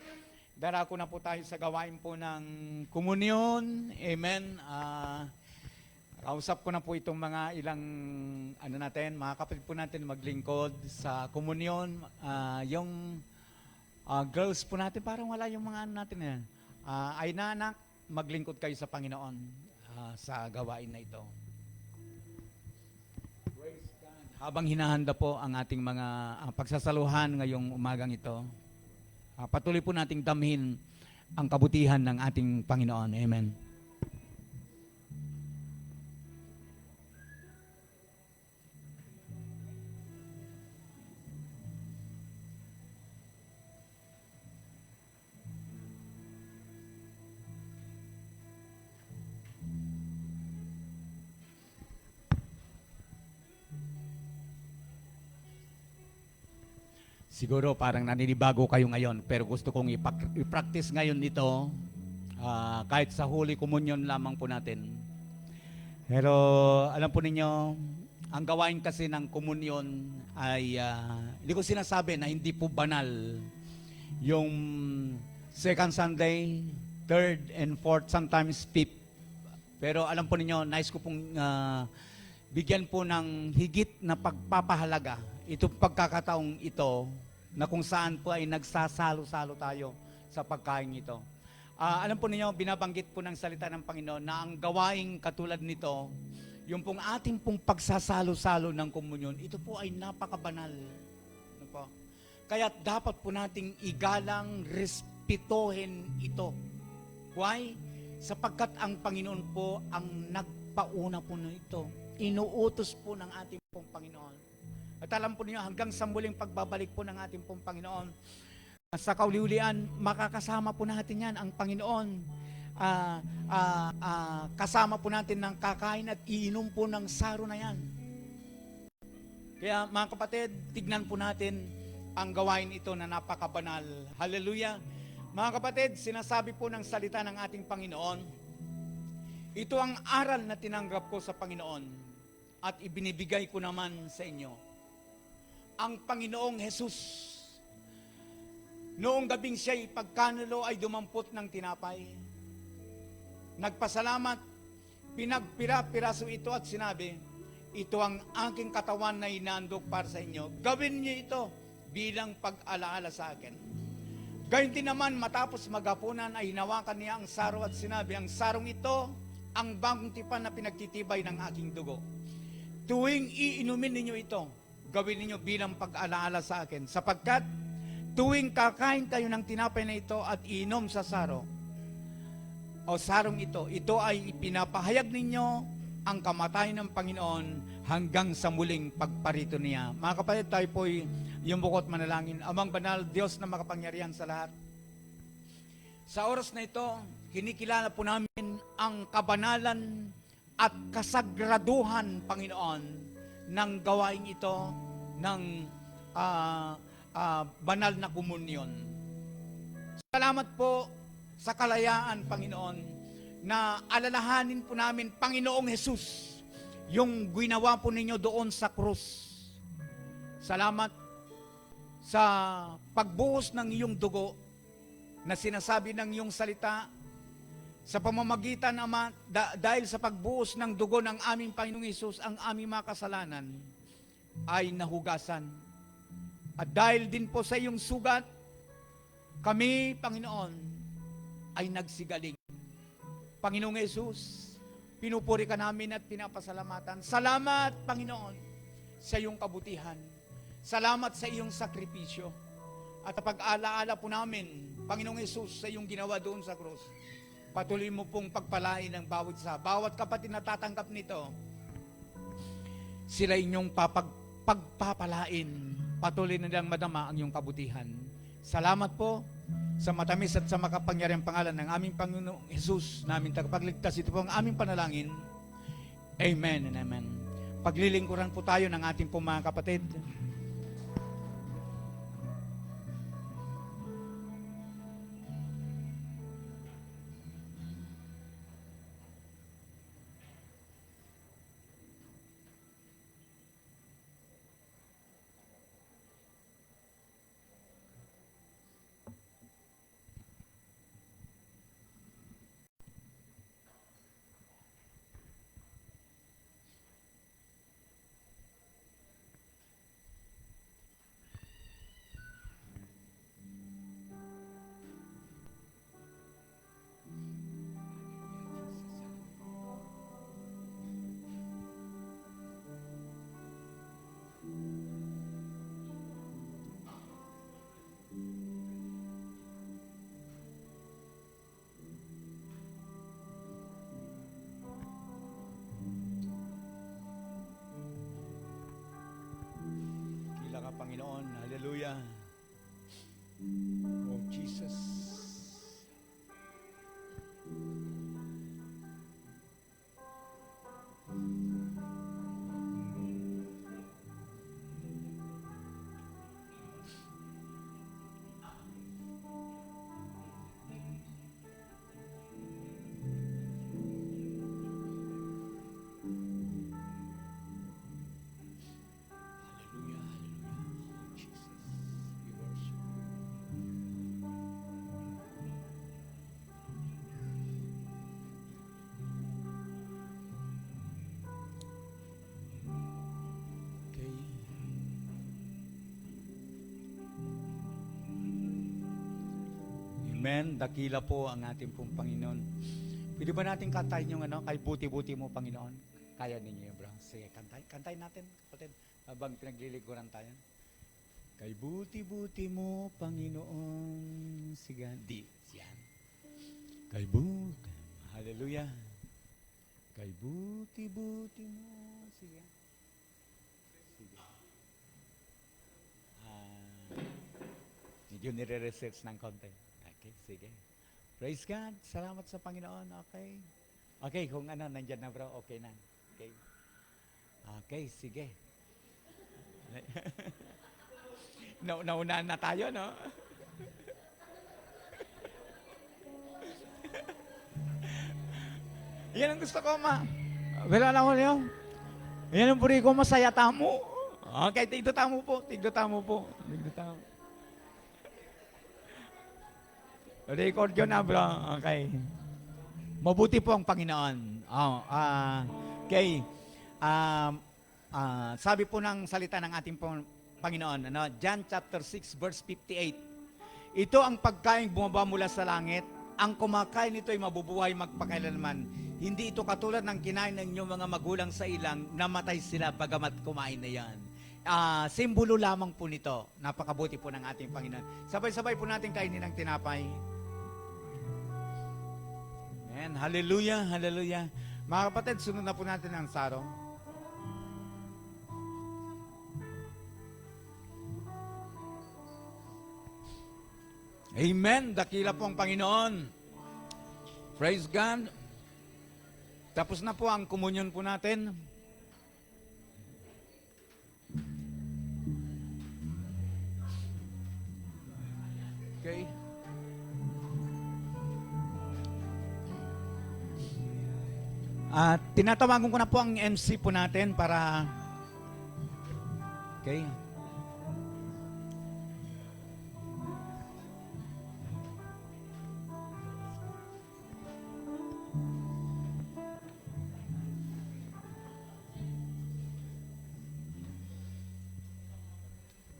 Darako na po tayo sa gawain po ng komunyon. Amen. Kausap ko na po itong mga ilang mga kapatid po natin maglingkod sa komunyon. Yung girls po natin, parang wala yung mga natin yan. Ay nanak, maglingkod kayo sa Panginoon sa gawain na ito. Praise God. Habang hinahanda po ang ating mga pagsasaluhan ngayong umagang ito, patuloy po nating damhin ang kabutihan ng ating Panginoon. Amen. Siguro parang naninibago kayo ngayon, pero gusto kong i-practice ngayon ito, kahit sa Holy Communion lamang po natin. Pero alam po ninyo, ang gawain kasi ng komunyon ay, hindi ko sinasabi na hindi po banal. Yung second Sunday, third and fourth, sometimes fifth. Pero alam po ninyo, nais ko pong bigyan po ng higit na pagpapahalaga itong pagkakataong ito na kung saan po ay nagsasalo-salo tayo sa pagkain ito. Alam po ninyo, binabanggit po ng salita ng Panginoon na ang gawaing katulad nito, yung pong ating pong pagsasalo-salo ng komunyon, ito po ay napakabanal. Ano po? Kaya dapat po nating igalang, respetuhin ito. Why? Sapagkat ang Panginoon po ang nagpauna po nito. Inuutos po ng ating pong Panginoon. At alam po niyo, hanggang sa muling pagbabalik po ng ating pong Panginoon, sa kauliulian, makakasama po natin yan, ang Panginoon. Kasama po natin ng kakain at iinom po ng saro na yan. Kaya mga kapatid, tignan po natin ang gawain ito na napakabanal. Hallelujah! Mga kapatid, sinasabi po ng salita ng ating Panginoon, ito ang aral na tinanggap ko sa Panginoon at ibinibigay ko naman sa inyo. Ang Panginoong Hesus, noong gabing siya'y pagkanulo ay dumampot ng tinapay. Nagpasalamat, pinagpira-piraso ito at sinabi, ito ang aking katawan na inaandog para sa inyo. Gawin niyo ito bilang pag-alaala sa akin. Gayun din naman, matapos maghapunan ay hinawakan niya ang saro at sinabi, ang sarong ito, ang bagong tipan na pinagtitibay ng aking dugo. Tuwing iinumin ninyo ito, gawin ninyo bilang pag-alaala sa akin. Sapagkat tuwing kakain kayo ng tinapay na ito at iinom sa saro, o sarong ito, ito ay ipinapahayag ninyo ang kamatayan ng Panginoon hanggang sa muling pagparito niya. Mga kapatid, tayo po'y yung bukot manalangin. Amang banal, Diyos na makapangyarihan sa lahat. Sa oras na ito, kinikilala po namin ang kabanalan at kasagraduhan, Panginoon, ng gawain ito ng banal na komunyon. Salamat po sa kalayaan, Panginoon, na alalahanin po namin, Panginoong Hesus, yung ginawa po ninyo doon sa krus. Salamat sa pagbuhos ng iyong dugo na sinasabi ng iyong salita, Sa pamamagitan, Ama, dahil sa pagbuhos ng dugo ng aming Panginoong Hesus, ang aming mga kasalanan ay nahugasan. At dahil din po sa iyong sugat, kami, Panginoon, ay nagsigaling. Panginoong Hesus, pinupuri ka namin at pinapasalamatan. Salamat, Panginoon, sa iyong kabutihan. Salamat sa iyong sakripisyo. At pag-alaala po namin, Panginoong Hesus, sa iyong ginawa doon sa krus, patuloy mo pong pagpalain ng bawat kapatid na tatanggap nito. Sila inyong pagpapalain. Patuloy na nilang madama ang iyong kabutihan. Salamat po sa matamis at sa makapangyarihang pangalan ng aming Panginoong Hesus, namin tagapagligtas. Ito po ang aming panalangin. Amen and amen. Paglilingkuran po tayo ng ating po mga kapatid. Panginoon, hallelujah. Oh, Jesus. Amen. Dakila po ang ating pong Panginoon. Pwede ba natin kantahin yung kay buti-buti mo, Panginoon? Kaya ninyo yun, bro. Sige, kantahin natin, kapatid. Habang pinagliliguran tayo. Kay buti-buti mo, Panginoon. Sige, yan. Kay buti. Hallelujah. Kay buti-buti mo. Sige. Medyo nire-research ng konti. Okay, sige. Praise God. Salamat sa Panginoon. Okay. Okay, kung nandyan na bro, okay na. Okay. Okay, sige. Naunaan na tayo, no? Yan ang gusto ko, ma. Wala na ko niyo. Yan ang puri ko, masaya tamo. Okay, tigdo tamo po. Tigdo tamo po. Tigdo tamo. Record yun na, bro. Okay. Mabuti po ang Panginoon. Okay. Sabi po ng salita ng ating Panginoon, John chapter 6, verse 58. Ito ang pagkain bumaba mula sa langit. Ang kumakain nito ay mabubuhay magpakailanman. Hindi ito katulad ng kinain ng inyong mga magulang sa ilang, namatay sila bagamat kumain na yan. Simbolo lamang po nito. Napakabuti po ng ating Panginoon. Sabay-sabay po natin kainin ng tinapay. Amen. Hallelujah, hallelujah. Mga kapatid, sunod na po natin ang saro. Amen. Dakila po ang Panginoon. Praise God. Tapos na po ang komunyon po natin. Okay. Tinatawagan ko na po ang MC po natin para okay.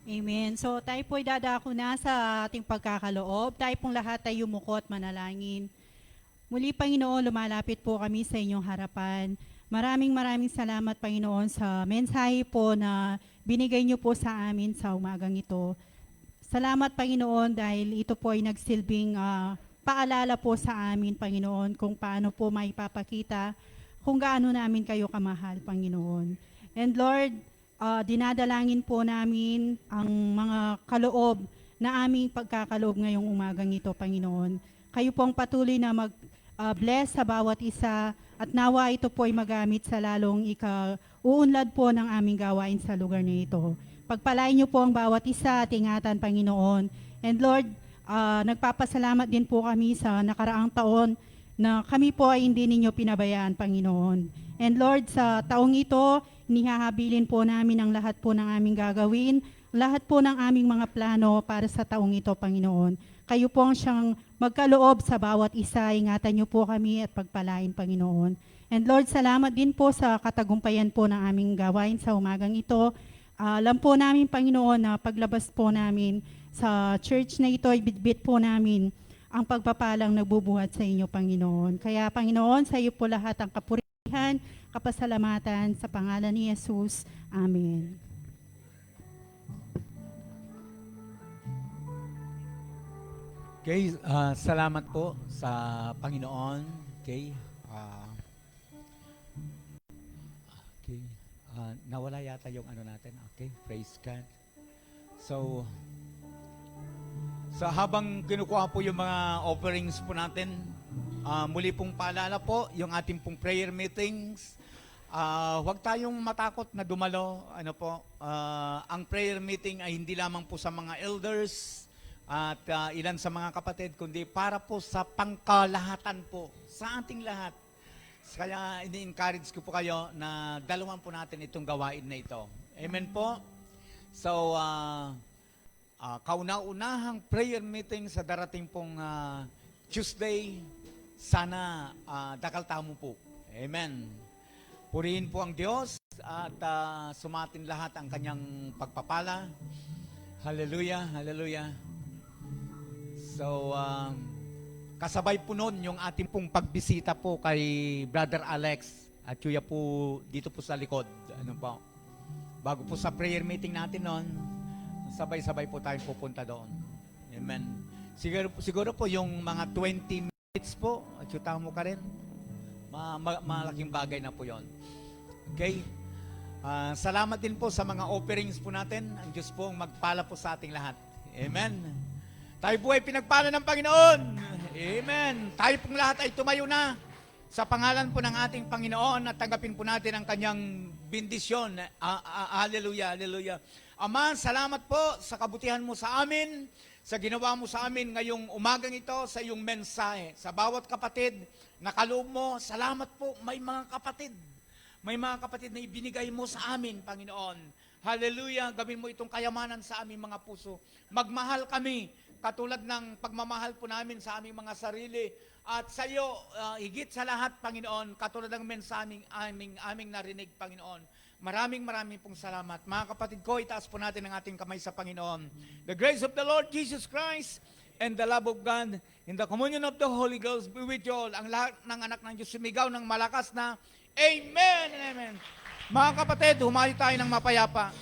Amen. So tayo po'y dadako na sa ating pagkakaloob. Tayo pong lahat ay yumuko at manalangin. Muli, Panginoon, lumalapit po kami sa inyong harapan. Maraming salamat, Panginoon, sa mensahe po na binigay niyo po sa amin sa umagang ito. Salamat, Panginoon, dahil ito po ay nagsilbing paalala po sa amin, Panginoon, kung paano po maipapakita kung gaano namin kayo kamahal, Panginoon. And Lord, dinadalangin po namin ang mga kaloob na aming pagkakaloob ngayong umagang ito, Panginoon. Kayo po ang patuloy na bless sa bawat isa at nawa ito po ay magamit sa lalong uunlad po ng aming gawain sa lugar na ito. Pagpalain niyo po ang bawat isa at ingatan, Panginoon. And Lord, nagpapasalamat din po kami sa nakaraang taon na kami po ay hindi ninyo pinabayaan, Panginoon. And Lord, sa taong ito, inihahabilin po namin ang lahat po ng aming gagawin, lahat po ng aming mga plano para sa taong ito, Panginoon. Kayo po ang siyang magkaloob sa bawat isa. Ingatan niyo po kami at pagpalain, Panginoon. And Lord, salamat din po sa katagumpayan po ng aming gawain sa umagang ito. Alam po namin, Panginoon, na paglabas po namin sa church na ito ay bitbit po namin ang pagpapalang nagbubuhat sa inyo, Panginoon. Kaya, Panginoon, sa iyo po lahat ang kapurihan, kapasalamatan sa pangalan ni Jesus. Amen. Okay, salamat po sa Panginoon. Okay, nawala yata yung ano natin. Okay, praise God. So habang kinukuha po yung mga offerings po natin, muli pong paalala po yung ating pong prayer meetings. Huwag tayong matakot na dumalo. Ano po, ang prayer meeting ay hindi lamang po sa mga elders at ilan sa mga kapatid, kundi para po sa pangkalahatan po, sa ating lahat. Kaya ini-encourage ko po kayo na dalawan po natin itong gawain na ito. Amen po? So, kauna-unahang prayer meeting sa darating pong Tuesday, sana dakal tamo po. Amen. Purihin po ang Diyos at sumatin lahat ang kanyang pagpapala. Hallelujah, hallelujah. So, kasabay po nun yung ating pong pagbisita po kay Brother Alex at kuya po dito po sa likod. Ano po? Bago po sa prayer meeting natin nun, sabay-sabay po tayong pupunta doon. Amen. Siguro po yung mga 20 minutes po, at yuta mo ka rin, malaking bagay na po yon. Okay? Salamat din po sa mga offerings po natin. Ang Diyos po ang magpala po sa ating lahat. Amen. Tayo po ay pinagpala ng Panginoon. Amen. Tayo pong lahat ay tumayo na sa pangalan po ng ating Panginoon at tanggapin po natin ang kanyang bendisyon. Hallelujah, hallelujah. Ama, salamat po sa kabutihan mo sa amin, sa ginawa mo sa amin ngayong umagang ito, sa iyong mensahe. Sa bawat kapatid na kaloob mo, salamat po, may mga kapatid. May mga kapatid na ibinigay mo sa amin, Panginoon. Hallelujah, gawin mo itong kayamanan sa aming mga puso. Magmahal kami, katulad ng pagmamahal po namin sa aming mga sarili. At sa iyo, higit sa lahat, Panginoon, katulad ng mensahe aming narinig, Panginoon. Maraming pong salamat. Mga kapatid ko, itaas po natin ang ating kamay sa Panginoon. The grace of the Lord Jesus Christ and the love of God in the communion of the Holy Ghost be with you all. Ang lahat ng anak ng Diyos sumigaw ng malakas na Amen and Amen. Mga kapatid, humayo tayo ng mapayapa.